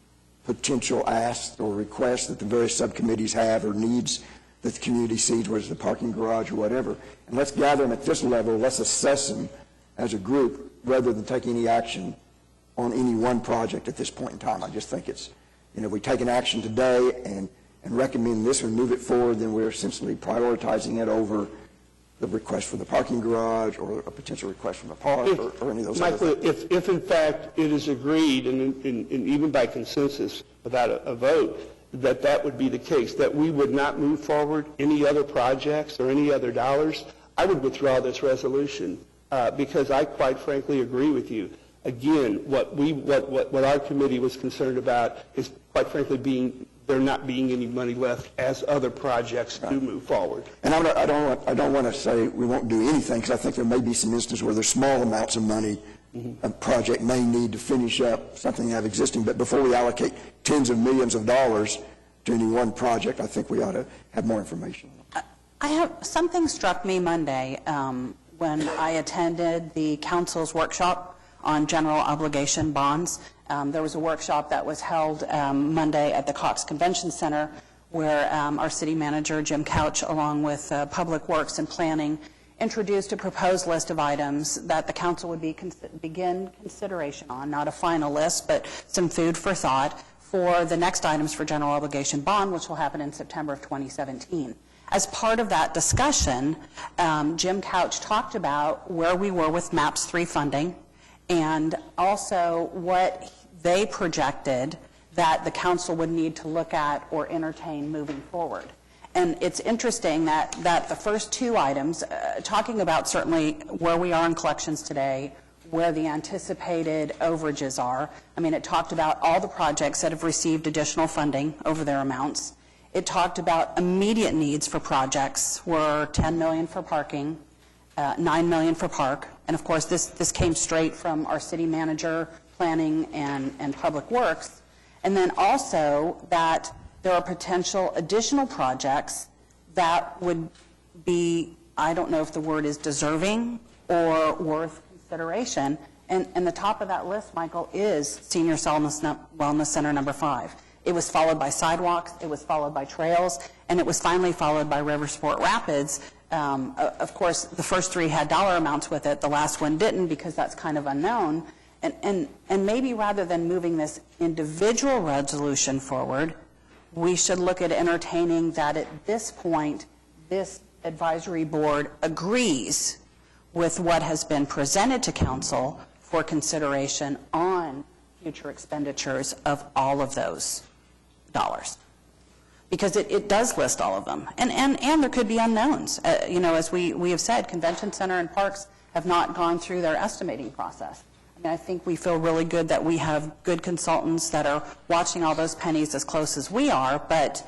potential asks or requests that the various subcommittees have or needs that the community sees, whether it's the parking garage or whatever. And let's gather them at this level, let's assess them as a group rather than take any action on any one project at this point in time. I just think it's, if we take an action today and recommend this and move it forward, then we're essentially prioritizing it over the request for the parking garage or a potential request from the park or any of those other Michael, things. if in fact it is agreed, and even by consensus without a vote, that would be the case, that we would not move forward any other projects or any other dollars, I would withdraw this resolution because I quite frankly agree with you. Again, what our committee was concerned about is quite frankly there not being any money left as other projects do move forward. And I don't want to say we won't do anything, because I think there may be some instances where there's small amounts of money a project may need to finish up something they have existing. But before we allocate tens of millions of dollars to any one project, I think we ought to have more information. Something struck me Monday when I attended the council's workshop on general obligation bonds. There was a workshop that was held Monday at the Cox Convention Center where our city manager, Jim Couch, along with Public Works and Planning, introduced a proposed list of items that the council would begin consideration on, not a final list, but some food for thought for the next items for general obligation bond, which will happen in September of 2017. As part of that discussion, Jim Couch talked about where we were with MAPS 3 funding, and also what they projected that the council would need to look at or entertain moving forward. And it's interesting that the first two items, talking about certainly where we are in collections today, where the anticipated overages are. I mean, it talked about all the projects that have received additional funding over their amounts. It talked about immediate needs for projects were $10 million for parking, $9 million for park. And of course, this came straight from our city manager, planning, and public works. And then also that there are potential additional projects that would be, I don't know if the word is deserving or worth consideration. And the top of that list, Michael, is Senior Wellness Center number 5. It was followed by sidewalks, it was followed by trails, and it was finally followed by River Sport Rapids. Of course, the first three had dollar amounts with it. The last one didn't, because that's kind of unknown. And maybe rather than moving this individual resolution forward, we should look at entertaining that at this point, this advisory board agrees with what has been presented to council for consideration on future expenditures of all of those dollars. Because it does list all of them. And there could be unknowns. As we have said, Convention Center and Parks have not gone through their estimating process. I think we feel really good that we have good consultants that are watching all those pennies as close as we are, but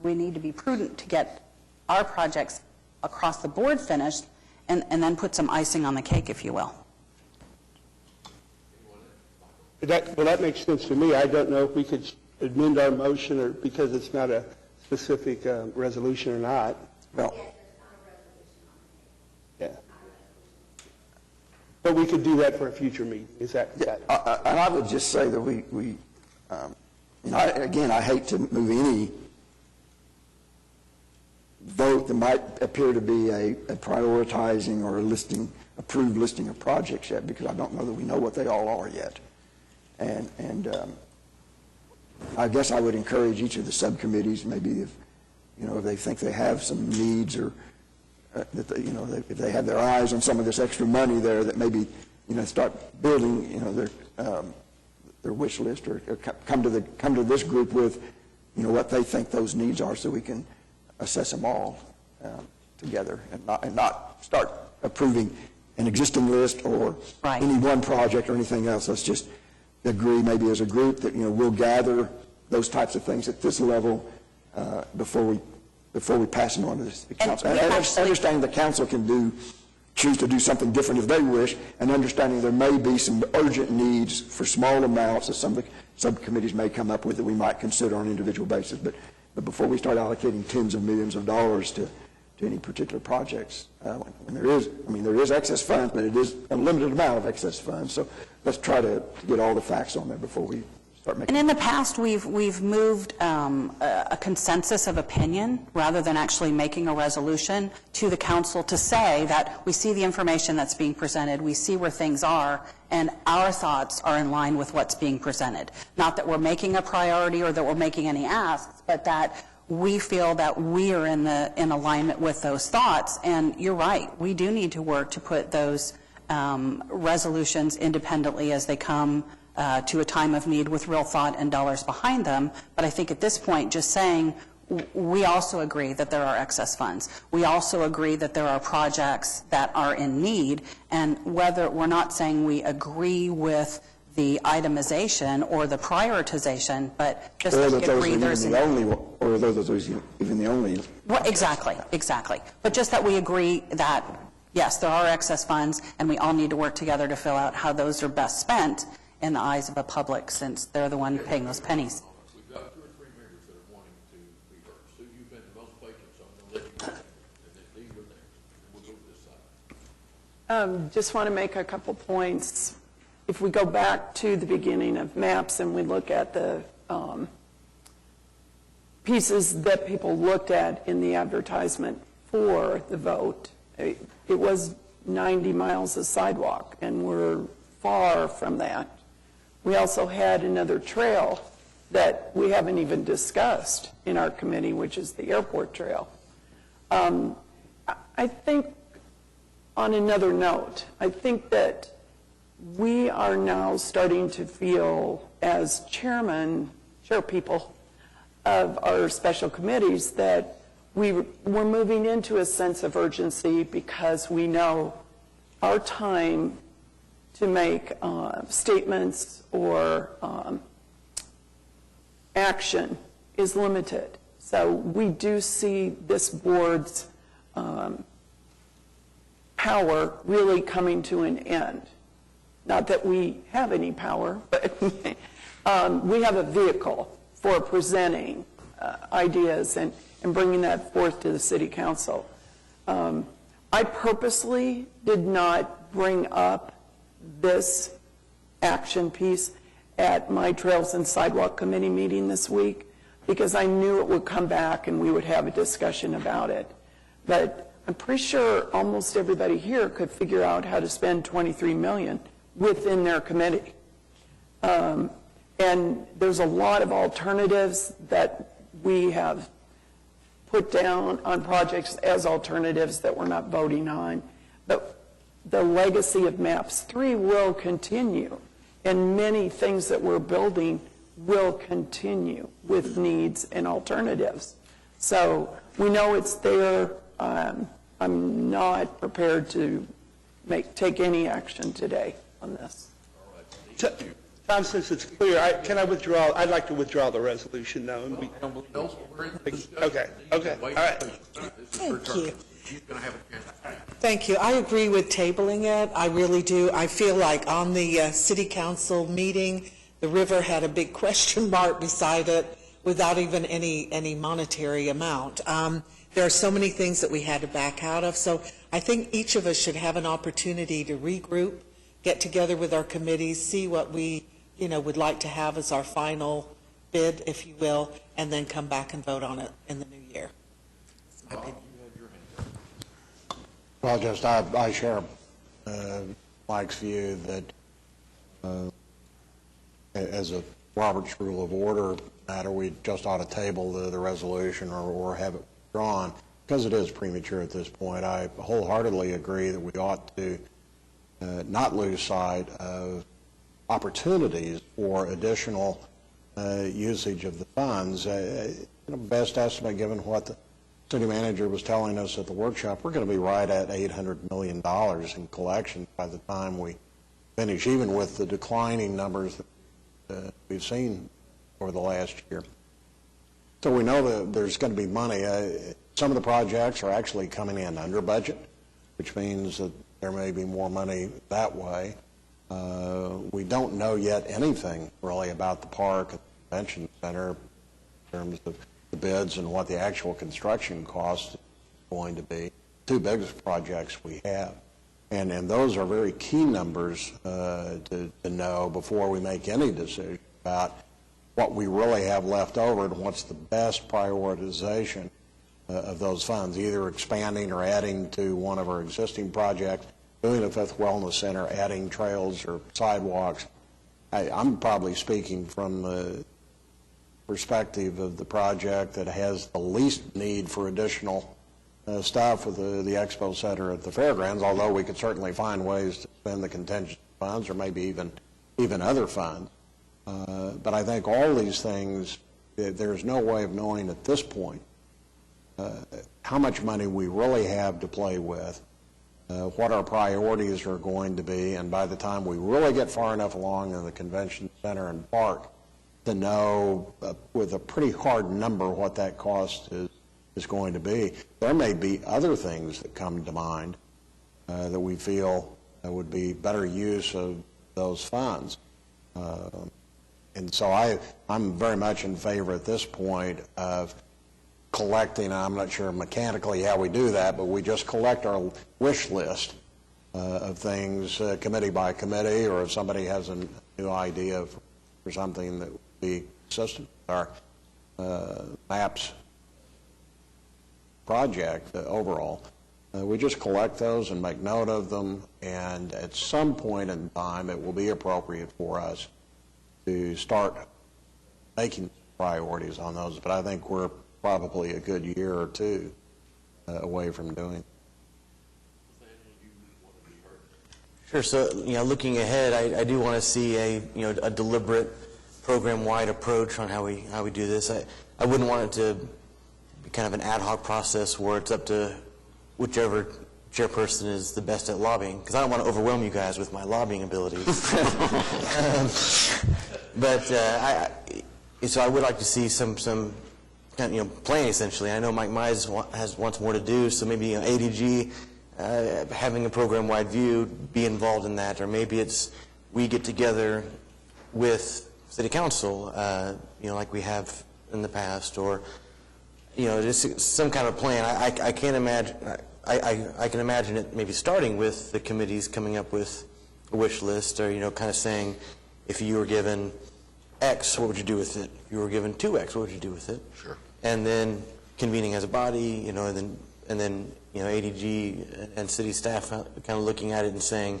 we need to be prudent to get our projects across the board finished and then put some icing on the cake, if you will. That makes sense to me. I don't know if we could amend our motion or because it's not a specific resolution or not. Well, yeah. But we could do that for a future meeting. Is that? and I would just say that I hate to move any vote that might appear to be a prioritizing or approved listing of projects yet, because I don't know that we know what they all are yet. And I guess I would encourage each of the subcommittees, maybe if they think they have some needs or that if they have their eyes on some of this extra money there, that maybe start building their wish list or come to this group with what they think those needs are, so we can assess them all together and not start approving an existing list or any one project or anything else. Let's just agree maybe as a group that we'll gather those types of things at this level before we pass them on to the council. And understanding the council can choose to do something different if they wish, and understanding there may be some urgent needs for small amounts that some of the subcommittees may come up with that we might consider on an individual basis. But before we start allocating tens of millions of dollars to any particular projects, and there is excess funds, but it is a limited amount of excess funds. So let's try to get all the facts on there before we start making. And in the past, we've moved a consensus of opinion, rather than actually making a resolution, to the council to say that we see the information that's being presented, we see where things are, and our thoughts are in line with what's being presented. Not that we're making a priority or that we're making any asks, but that we feel that we are in alignment with those thoughts. And you're right, we do need to work to put those resolutions independently as they come to a time of need with real thought and dollars behind them. But I think at this point, just saying, we also agree that there are excess funds. We also agree that there are projects that are in need, and whether we're not saying we agree with the itemization or the prioritization, but just Or that that we those agree are there's even the only, or those are even the only. Well, exactly. But just that we agree that, yes, there are excess funds, and we all need to work together to fill out how those are best spent in the eyes of the public, since they're the one paying those pennies. We've got 2 or 3 members that are wanting to be heard. Sue, you've been the most patient, so I'm going to let you go. And then these are theirs. We'll go to this side. Just want to make a couple points. If we go back to the beginning of MAPS and we look at the pieces that people looked at in the advertisement for the vote, it was 90 miles of sidewalk, and we're far from that. We also had another trail that we haven't even discussed in our committee, which is the airport trail. I think, on another note, I think that we are now starting to feel, as chairpeople of our special committees, that we're moving into a sense of urgency, because we know our time to make statements or action is limited. So we do see this board's power really coming to an end. Not that we have any power, but we have a vehicle for presenting ideas and bringing that forth to the city council. I purposely did not bring up this action piece at my Trails and Sidewalk Committee meeting this week, because I knew it would come back and we would have a discussion about it. But I'm pretty sure almost everybody here could figure out how to spend $23 million within their committee. And there's a lot of alternatives that we have put down on projects as alternatives that we're not voting on. But the legacy of MAPS 3 will continue, and many things that we're building will continue with needs and alternatives. So we know it's there. I'm not prepared to take any action today on this. Tom, since it's clear, can I withdraw? I'd like to withdraw the resolution now. And No, we're in the discussion. Okay, all right. This is her turn. She's going to have a chance. Thank you. I agree with tabling it. I really do. I feel like on the city council meeting, the river had a big question mark beside it without even any monetary amount. There are so many things that we had to back out of. So I think each of us should have an opportunity to regroup, get together with our committees, see what we would like to have as our final bid, if you will, and then come back and vote on it in the new year. That's my opinion. Well, just I share Mike's view that as a Robert's Rule of Order matter, we just ought to table the resolution or have it withdrawn, because it is premature at this point. I wholeheartedly agree that we ought to not lose sight of opportunities for additional usage of the funds. Best estimate, given what the city manager was telling us at the workshop, we're going to be right at $800 million in collections by the time we finish, even with the declining numbers that we've seen over the last year. So we know that there's going to be money. Some of the projects are actually coming in under budget, which means that there may be more money that way. We don't know yet anything really about the park and the convention center in terms of the bids and what the actual construction cost is going to be. 2 biggest projects we have. And those are very key numbers to know before we make any decision about what we really have left over and what's the best prioritization of those funds, either expanding or adding to one of our existing projects, doing a fifth wellness center, adding trails or sidewalks. I'm probably speaking from the perspective of the project that has the least need for additional stuff for the expo center at the fairgrounds, although we could certainly find ways to spend the contingent funds or maybe even other funds. But I think all these things, there's no way of knowing at this point how much money we really have to play with, what our priorities are going to be, and by the time we really get far enough along in the convention center and park to know with a pretty hard number what that cost is going to be. There may be other things that come to mind that we feel would be better use of those funds. And so I'm very much in favor at this point of collecting, I'm not sure mechanically how we do that, but we just collect our wish list of things committee by committee, or if somebody has a new idea for something that would be consistent with our MAPS project overall. We just collect those and make note of them, and at some point in time it will be appropriate for us to start making priorities on those, but I think we're probably a good year or two away from doing it. Sure. So, looking ahead, I do want to see a deliberate program-wide approach on how we do this. I wouldn't want it to be kind of an ad hoc process where it's up to whichever chairperson is the best at lobbying, because I don't want to overwhelm you guys with my lobbying abilities. So I would like to see some kind of, plan essentially. I know Mike Mize wants more to do, so maybe ADG having a program-wide view, be involved in that, or maybe it's we get together with City Council, like we have in the past, or just some kind of plan. I can't imagine. I can imagine it maybe starting with the committees coming up with a wish list, or kind of saying, if you were given X, what would you do with it? If you were given 2X, what would you do with it? Sure. And then convening as a body, and then ADG and city staff kind of looking at it and saying,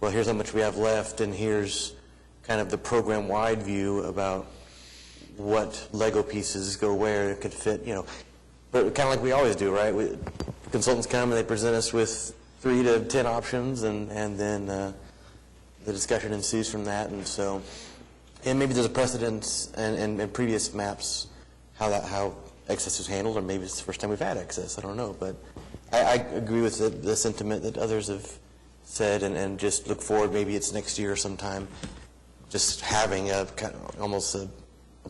well, here's how much we have left, and here's kind of the program-wide view about what Lego pieces go where it could fit, but kind of like we always do, right? Consultants come and they present us with 3 to 10 options, and then the discussion ensues from that. And maybe there's a precedent and previous maps how excess was handled, or maybe it's the first time we've had excess. I don't know, but I agree with the sentiment that others have said, and just look forward. Maybe it's next year sometime, just having a kind of almost a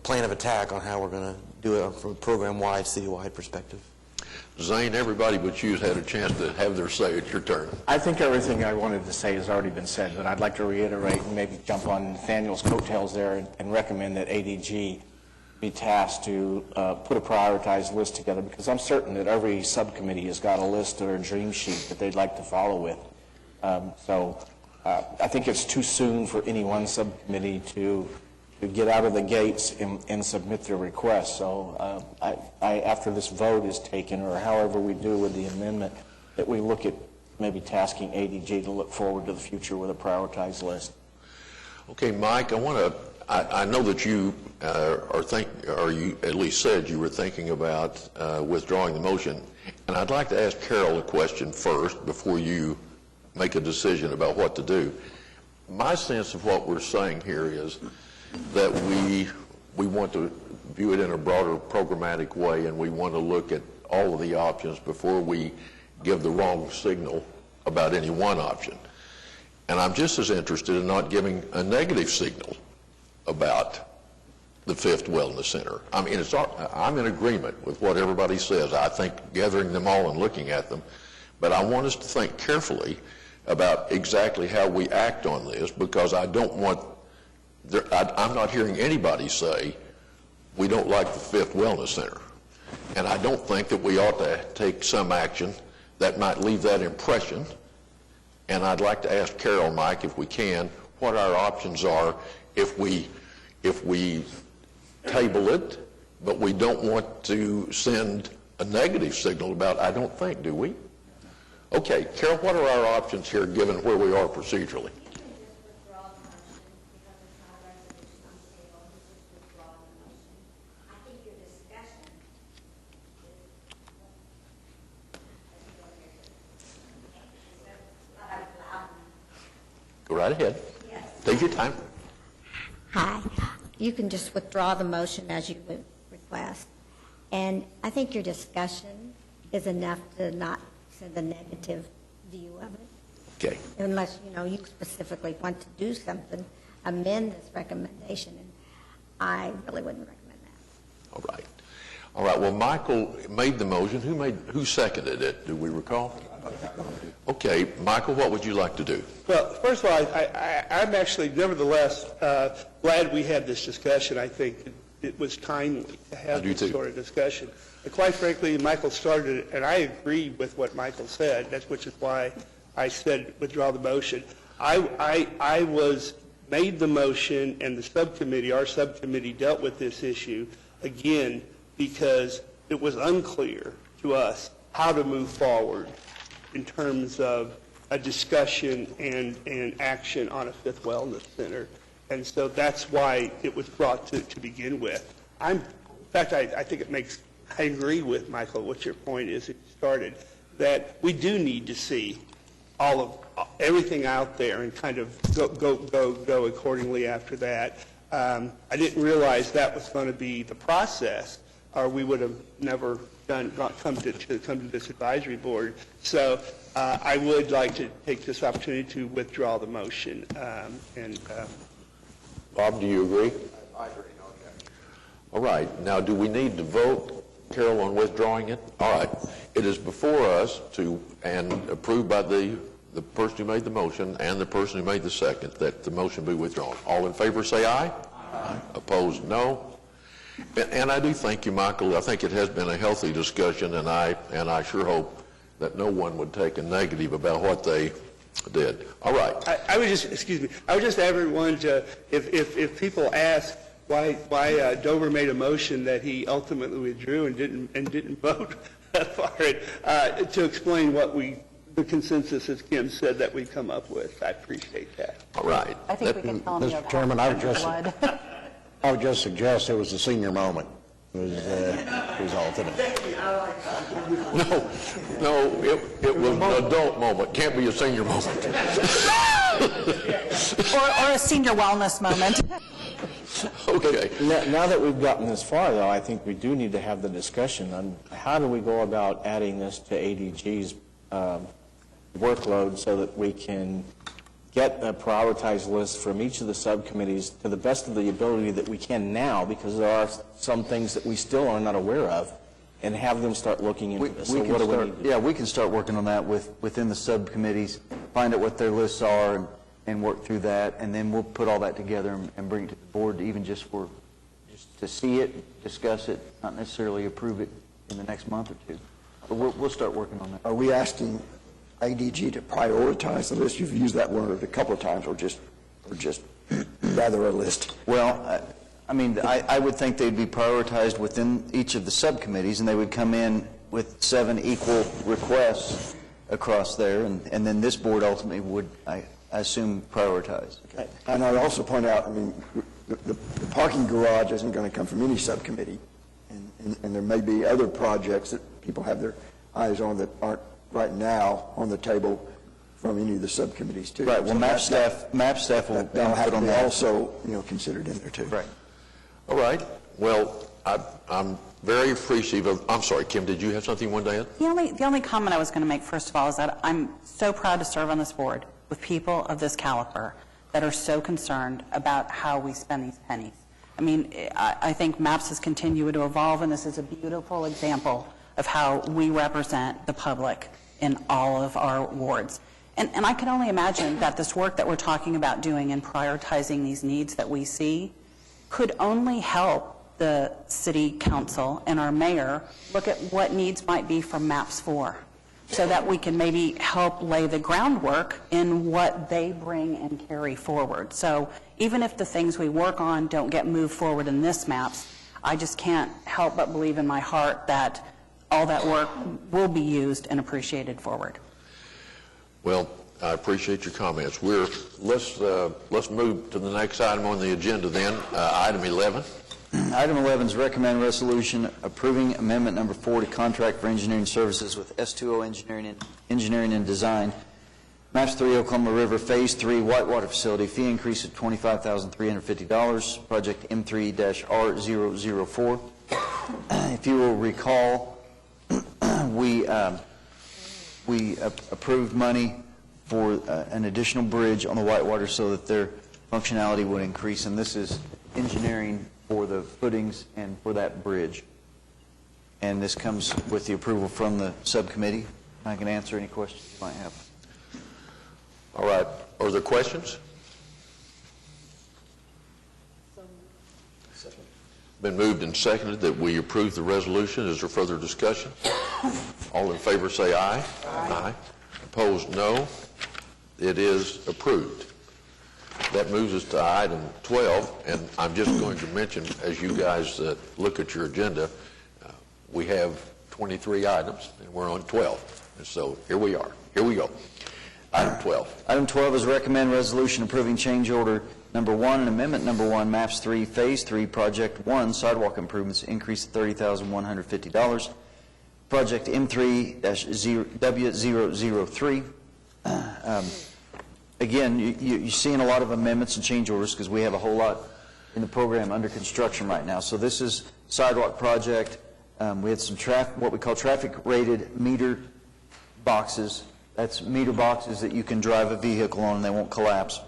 plan of attack on how we're going to do it from a program-wide, city-wide perspective. Zane, everybody but you has had a chance to have their say. It's your turn. I think everything I wanted to say has already been said, but I'd like to reiterate and maybe jump on Nathaniel's coattails there and recommend that ADG be tasked to put a prioritized list together, because I'm certain that every subcommittee has got a list or a dream sheet that they'd like to follow with. I think it's too soon for any one subcommittee to get out of the gates and submit their request. So after this vote is taken, or however we do with the amendment, that we look at maybe tasking ADG to look forward to the future with a prioritized list. Okay, Mike, I know that you or you at least said you were thinking about withdrawing the motion, and I'd like to ask Carol a question first before you make a decision about what to do. My sense of what we're saying here is that we want to view it in a broader programmatic way, and we want to look at all of the options before we give the wrong signal about any one option. And I'm just as interested in not giving a negative signal about the Fifth Wellness Center. I mean, I'm in agreement with what everybody says. I think gathering them all and looking at them, but I want us to think carefully about exactly how we act on this, because I don't want, I'm not hearing anybody say we don't like the Fifth Wellness Center. And I don't think that we ought to take some action that might leave that impression. And I'd like to ask Carol, Mike, if we can, what our options are if we table it, but we don't want to send a negative signal about, I don't think, do we? Okay, Carol, what are our options here, given where we are procedurally? Go right ahead. Take your time. Hi. You can just withdraw the motion as you would request. And I think your discussion is enough to not send a negative view of it. Okay. Unless, you specifically want to do something, amend this recommendation, and I really wouldn't recommend that. All right. All right, well, Michael made the motion. Who seconded it? Do we recall? Okay, Michael, what would you like to do? Well, first of all, I'm actually nevertheless glad we had this discussion. I think it was timely to have this sort of discussion. And quite frankly, Michael started it, and I agree with what Michael said, which is why I said withdraw the motion. I made the motion, and our subcommittee dealt with this issue, again, because it was unclear to us how to move forward in terms of a discussion and action on a fifth wellness center. And so that's why it was brought to begin with. In fact, I think I agree with Michael, what your point is, it started, that we do need to see everything out there and kind of go accordingly after that. I didn't realize that was going to be the process, or we would have never come to this advisory board. So I would like to take this opportunity to withdraw the motion. Bob, do you agree? I agree. Okay. All right. Now, do we need to vote, Carol, on withdrawing it? All right. It is before us and approved by the person who made the motion and the person who made the second, that the motion be withdrawn. All in favor say aye. Aye. Opposed, no. And I do thank you, Michael. I think it has been a healthy discussion, and I sure hope that no one would take a negative about what they did. All right. I would just ask everyone to, if people ask why Dover made a motion that he ultimately withdrew and didn't vote for it, to explain what the consensus, as Kim said, that we come up with. I appreciate that. All right. I think we can tell them Mr. Chairman, I would just suggest it was a senior moment. It was result in it. No, it was an adult moment. Can't be a senior moment. or a senior wellness moment. Okay. Now that we've gotten this far, though, I think we do need to have the discussion on how do we go about adding this to ADG's workload so that we can get a prioritized list from each of the subcommittees to the best of the ability that we can now, because there are some things that we still are not aware of, and have them start looking into this. So what do we need to do? Yeah, we can start working on that within the subcommittees, find out what their lists are, and work through that, and then we'll put all that together and bring it to the board, even just to see it, discuss it, not necessarily approve it in the next month or two. But we'll start working on that. Are we asking ADG to prioritize the list? You've used that word a couple of times, or just rather a list. Well, I would think they'd be prioritized within each of the subcommittees, and they would come in with 7 equal requests across there, and then this board ultimately would, I assume, prioritize. Okay. And I'd also point out, the parking garage isn't going to come from any subcommittee, and there may be other projects that people have their eyes on that aren't right now on the table from any of the subcommittees too. Right. Well, MAP staff will that'll have put to on be that. also considered in there too. Right. All right. Well, I'm very appreciative of. I'm sorry, Kim. Did you have something you wanted to add? The only comment I was going to make, first of all, is that I'm so proud to serve on this board with people of this caliber that are so concerned about how we spend these pennies. I think MAPS has continued to evolve, and this is a beautiful example of how we represent the public in all of our wards. And I can only imagine that this work that we're talking about doing and prioritizing these needs that we see could only help the city council and our mayor look at what needs might be from MAPS 4, so that we can maybe help lay the groundwork in what they bring and carry forward. So even if the things we work on don't get moved forward in this MAPS, I just can't help but believe in my heart that all that work will be used and appreciated forward. Well, I appreciate your comments. Let's move to the next item on the agenda then, item 11. Item 11 is recommend resolution approving amendment number 4 to contract for engineering services with S2O Engineering and Design, Maps 3 Oklahoma River Phase 3 Whitewater Facility, fee increase of $25,350, project M3-R004. If you will recall, we approved money for an additional bridge on the Whitewater so that their functionality would increase, and this is engineering for the footings and for that bridge. And this comes with the approval from the subcommittee. I can answer any questions you might have. All right. Are there questions? Been moved and seconded that we approve the resolution. Is there further discussion? All in favor say aye. Aye. Opposed, no. It is approved. That moves us to item 12, and I'm just going to mention, as you guys look at your agenda, we have 23 items, and we're on 12. And so here we are. Here we go. Item 12. Item 12 is recommend resolution approving change order number 1 and amendment number 1, Maps 3, Phase 3, Project 1, sidewalk improvements, increase of $30,150. Project M3-W003. Again, you're seeing a lot of amendments and change orders because we have a whole lot in the program under construction right now. So this is sidewalk project. We had some what we call traffic-rated meter boxes. That's meter boxes that you can drive a vehicle on and they won't collapse.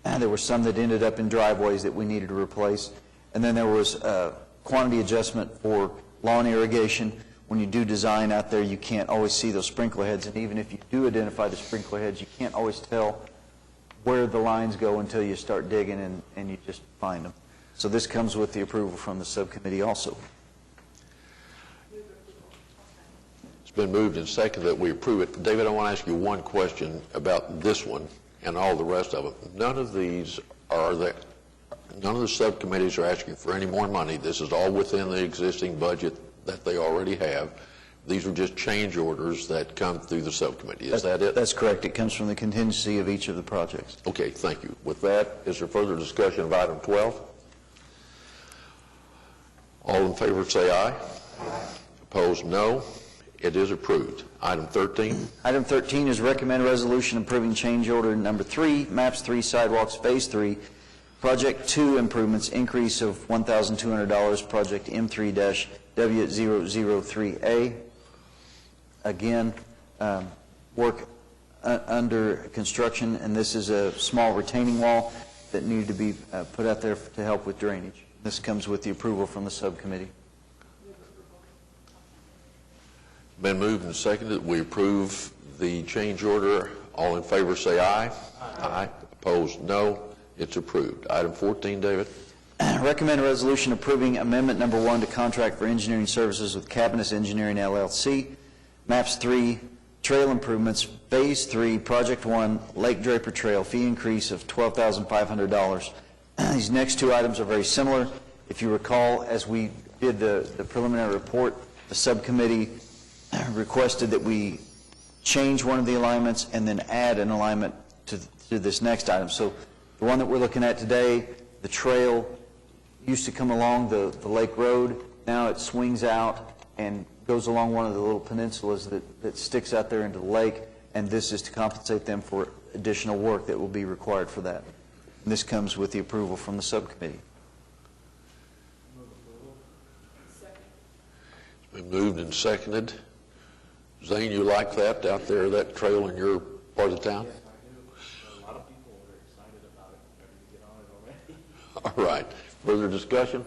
There were some that ended up in driveways that we needed to replace. And then there was quantity adjustment for lawn irrigation. When you do design out there, you can't always see those sprinkler heads. And even if you do identify the sprinkler heads, you can't always tell where the lines go until you start digging and you just find them. So this comes with the approval from the subcommittee also. It's been moved and seconded that we approve it. David, I want to ask you one question about this one and all the rest of them. None of the subcommittees are asking for any more money. This is all within the existing budget that they already have. These are just change orders that come through the subcommittee. Is that it? That's correct. It comes from the contingency of each of the projects. Okay, thank you. With that, is there further discussion of item 12? All in favor say aye. Aye. Opposed, no. It is approved. Item 13. Item 13 is recommend resolution approving change order number 3, Maps 3 Sidewalks Phase 3, Project 2 improvements, increase of $1,200, Project M3-W003A. Again, work under construction, and this is a small retaining wall that needed to be put out there to help with drainage. This comes with the approval from the subcommittee. Been moved and seconded that we approve the change order. All in favor say aye. Aye. Opposed, no. It's approved. Item 14, David. Recommend a resolution approving amendment number 1 to contract for engineering services with Cabinets Engineering LLC, Maps 3 Trail Improvements, Phase 3, Project 1, Lake Draper Trail, fee increase of $12,500. These next two items are very similar. If you recall, as we did the preliminary report, the subcommittee requested that we change one of the alignments and then add an alignment to this next item. So the one that we're looking at today, the trail used to come along the lake road. Now it swings out and goes along one of the little peninsulas that sticks out there into the lake, and this is to compensate them for additional work that will be required for that. And this comes with the approval from the subcommittee. It's been moved and seconded. Zane, you like that out there, that trail in your part of town? Yes, I do. A lot of people are excited about it. Ready to get on it already. All right. Further discussion?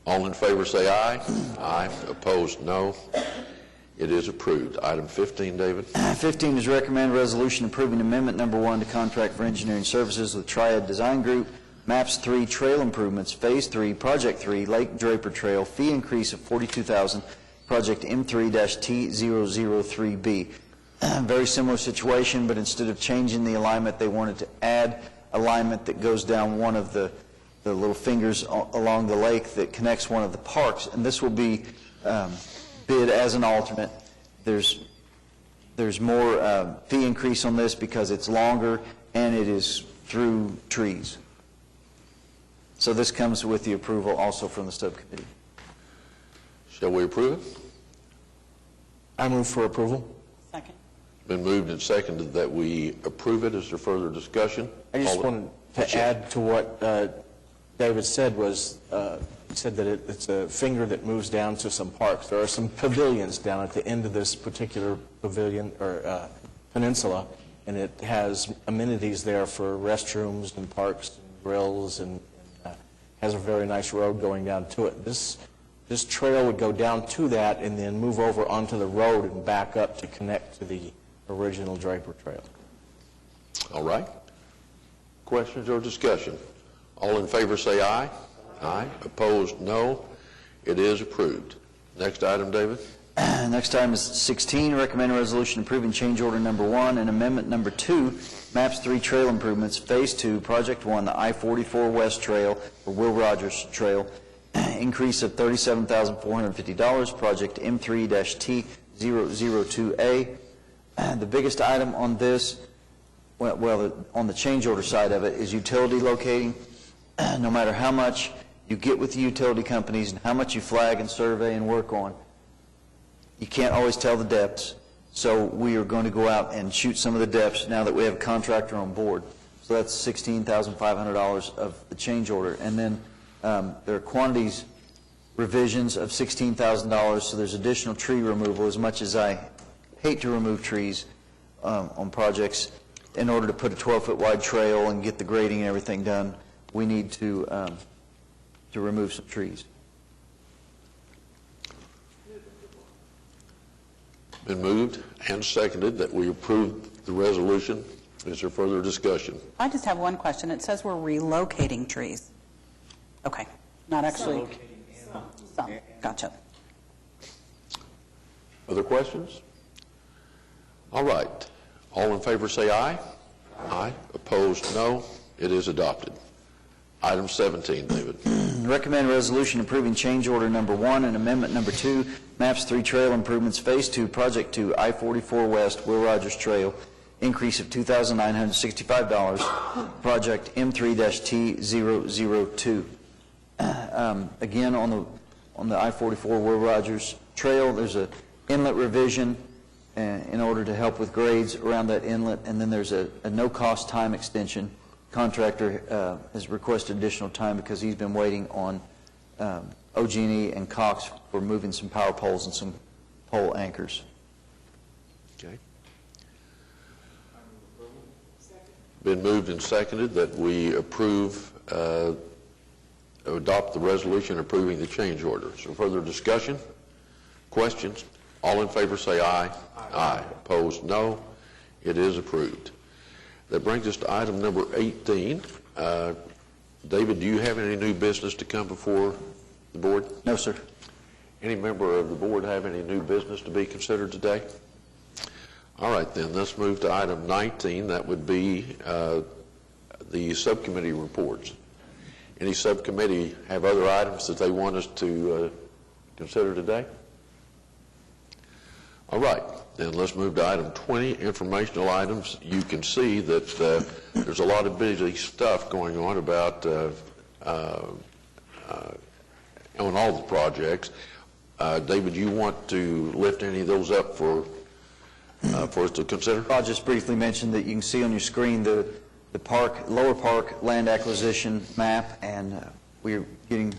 All in favor say aye. Aye. Opposed, no. It is approved. Item 15, David. 15 is recommend resolution approving amendment number 1 to contract for engineering services with Triad Design Group, Maps 3 Trail Improvements, Phase 3, Project 3, Lake Draper Trail, fee increase of $42,000, Project M3-T003B. Very similar situation, but instead of changing the alignment, they wanted to add alignment that goes down one of the the little fingers along the lake that connects one of the parks, and this will be bid as an alternate. There's more fee increase on this because it's longer and it is through trees. So this comes with the approval also from the subcommittee. Shall we approve it? I move for approval. Second. Been moved and seconded that we approve it. Is there further discussion? I just wanted to add to what David said was, he said that it's a finger that moves down to some parks. There are some pavilions down at the end of this particular pavilion or peninsula, and it has amenities there for restrooms and parks and grills, and has a very nice road going down to it. This trail would go down to that and then move over onto the road and back up to connect to the original Draper Trail. All right. Questions or discussion? All in favor say aye. Aye. Opposed, no. It is approved. Next item, David. Next item is 16, recommend a resolution approving change order number 1 and amendment number 2, MAPS 3 Trail Improvements, Phase 2, Project 1, the I-44 West Trail, or Will Rogers Trail, increase of $37,450, project M3-T002A. The biggest item on this, on the change order side of it, is utility locating. No matter how much you get with the utility companies and how much you flag and survey and work on, you can't always tell the depths. So we are going to go out and shoot some of the depths now that we have a contractor on board. So that's $16,500 of the change order. And then there are quantities revisions of $16,000, so there's additional tree removal. As much as I hate to remove trees on projects, in order to put a 12-foot wide trail and get the grading and everything done, we need to remove some trees. Been moved and seconded that we approve the resolution. Is there further discussion? I just have one question. It says we're relocating trees. Okay, not actually. Some. Gotcha. Other questions? All right. All in favor say aye. Aye. Opposed, no. It is adopted. Item 17, David. Recommend resolution approving change order number 1 and amendment number 2, MAPS 3 Trail Improvements, Phase 2, Project 2, I-44 West, Will Rogers Trail, increase of $2,965, project M3-T002. Again, on the I-44 Will Rogers Trail, there's an inlet revision in order to help with grades around that inlet, and then there's a no-cost time extension. Contractor has requested additional time because he's been waiting on OG&E and Cox for moving some power poles and some pole anchors. Okay. Been moved and seconded that we adopt the resolution approving the change order. So further discussion? Questions? All in favor say aye. Aye. Opposed, no. It is approved. That brings us to item number 18. David, do you have any new business to come before the board? No, sir. Any member of the board have any new business to be considered today? All right, then, let's move to item 19. That would be the subcommittee reports. Any subcommittee have other items that they want us to consider today? All right, then let's move to item 20, informational items. You can see that there's a lot of busy stuff going on about on all the projects. David, you want to lift any of those up for us to consider? I'll just briefly mention that you can see on your screen the Lower Park land acquisition map, and we're getting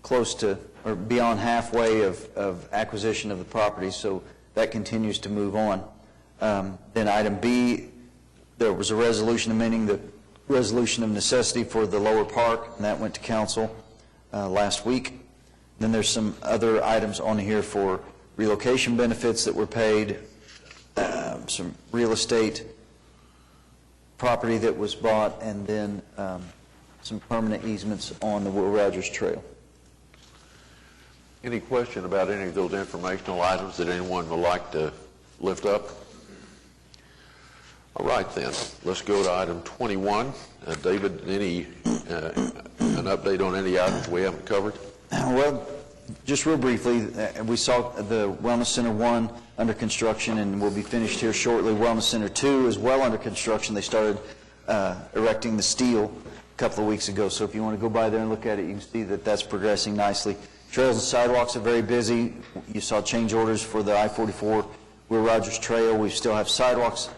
close to or beyond halfway of acquisition of the property, so that continues to move on. Then item B, there was a resolution amending the resolution of necessity for the Lower Park, and that went to council last week. Then there's some other items on here for relocation benefits that were paid, some real estate property that was bought, and then some permanent easements on the Will Rogers Trail. Any question about any of those informational items that anyone would like to lift up? All right, then. Let's go to item 21. David, any an update on any items we haven't covered? Well, just real briefly, we saw the Wellness Center 1 under construction and will be finished here shortly. Wellness Center 2 is well under construction. They started erecting the steel a couple of weeks ago, so if you want to go by there and look at it, you can see that that's progressing nicely. Trails and sidewalks are very busy. You saw change orders for the I-44 Will Rogers Trail. We still have sidewalks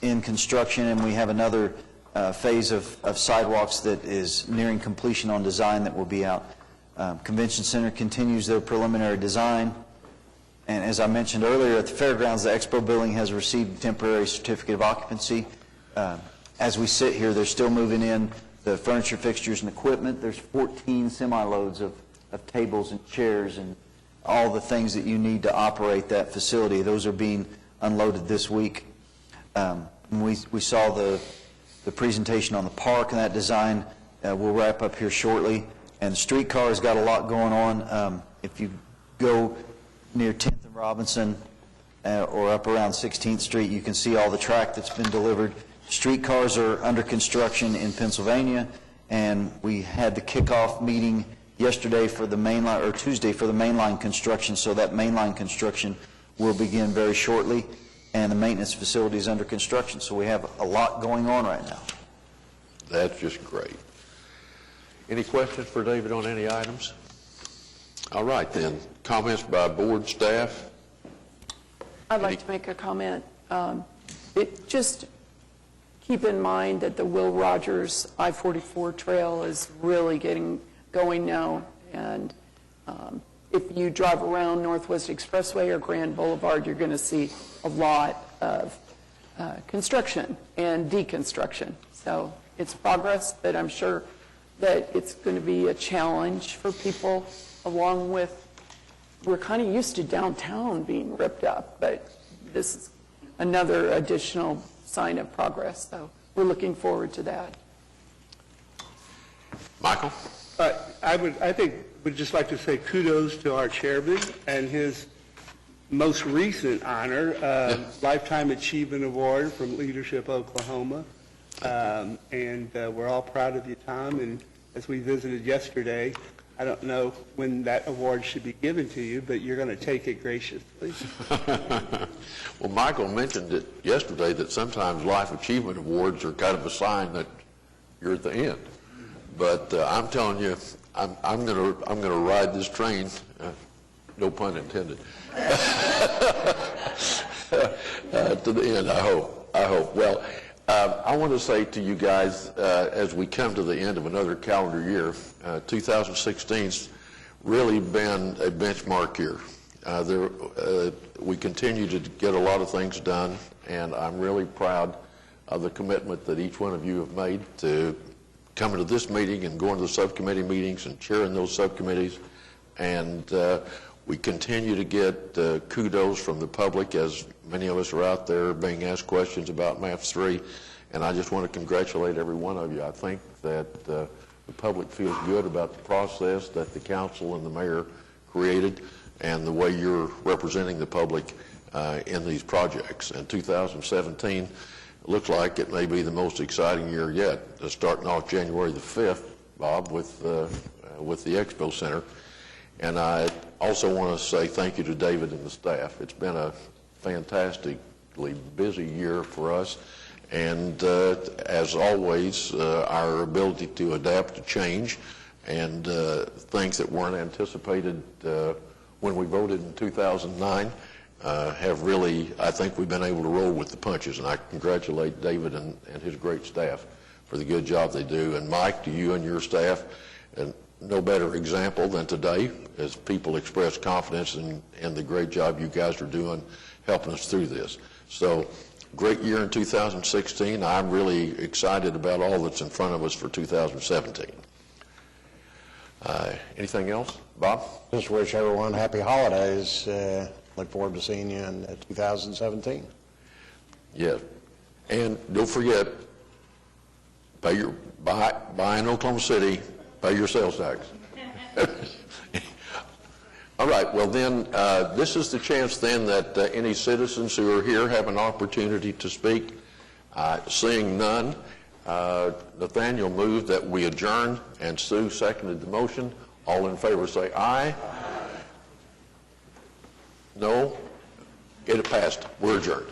in construction, and we have another phase of sidewalks that is nearing completion on design that will be out. Convention Center continues their preliminary design. And as I mentioned earlier, at the fairgrounds, the Expo building has received a temporary certificate of occupancy. As we sit here, they're still moving in the furniture, fixtures, and equipment. There's 14 semi-loads of tables and chairs and all the things that you need to operate that facility. Those are being unloaded this week. We saw the presentation on the park, and that design will wrap up here shortly. And the streetcar's got a lot going on. If you go near 10th and Robinson or up around 16th Street, you can see all the track that's been delivered. Streetcars are under construction in Pennsylvania, and we had the kickoff meeting yesterday for the mainline, or Tuesday for the mainline construction, so that mainline construction will begin very shortly, and the maintenance facility is under construction, so we have a lot going on right now. That's just great. Any questions for David on any items? All right, then. Comments by board staff? I'd like to make a comment. Just keep in mind that the Will Rogers I-44 trail is really getting going now, and if you drive around Northwest Expressway or Grand Boulevard, you're going to see a lot of construction and deconstruction. So it's progress, but I'm sure that it's going to be a challenge for people, along with, we're kind of used to downtown being ripped up, but this is another additional sign of progress, so we're looking forward to that. Michael? I think would just like to say kudos to our chairman and his most recent honor, Lifetime Achievement Award from Leadership Oklahoma. And we're all proud of you, Tom. And as we visited yesterday, I don't know when that award should be given to you, but you're going to take it graciously. Well, Michael mentioned it yesterday that sometimes Life Achievement Awards are kind of a sign that you're at the end. But I'm telling you, I'm going to ride this train, no pun intended, to the end. I hope. Well, I want to say to you guys, as we come to the end of another calendar year, 2016's really been a benchmark year. We continue to get a lot of things done, and I'm really proud of the commitment that each one of you have made to coming to this meeting and going to the subcommittee meetings and chairing those subcommittees. And we continue to get kudos from the public, as many of us are out there being asked questions about MAPS 3. And I just want to congratulate every one of you. I think that the public feels good about the process that the council and the mayor created and the way you're representing the public in these projects. And 2017 looks like it may be the most exciting year yet, starting off January the 5th, Bob, with the Expo Center. And I also want to say thank you to David and the staff. It's been a fantastically busy year for us. And as always, our ability to adapt to change and things that weren't anticipated when we voted in 2009 have really, I think we've been able to roll with the punches. And I congratulate David and his great staff for the good job they do. And Mike, to you and your staff, and no better example than today as people express confidence in the great job you guys are doing helping us through this. So great year in 2016. I'm really excited about all that's in front of us for 2017. Anything else? Bob? Just wish everyone happy holidays. Look forward to seeing you in 2017. Yeah. And don't forget, buy in Oklahoma City, pay your sales tax. All right, well then, this is the chance then that any citizens who are here have an opportunity to speak. Seeing none, Nathaniel moved that we adjourn, and Sue seconded the motion. All in favor say aye. No? It passed. We're adjourned.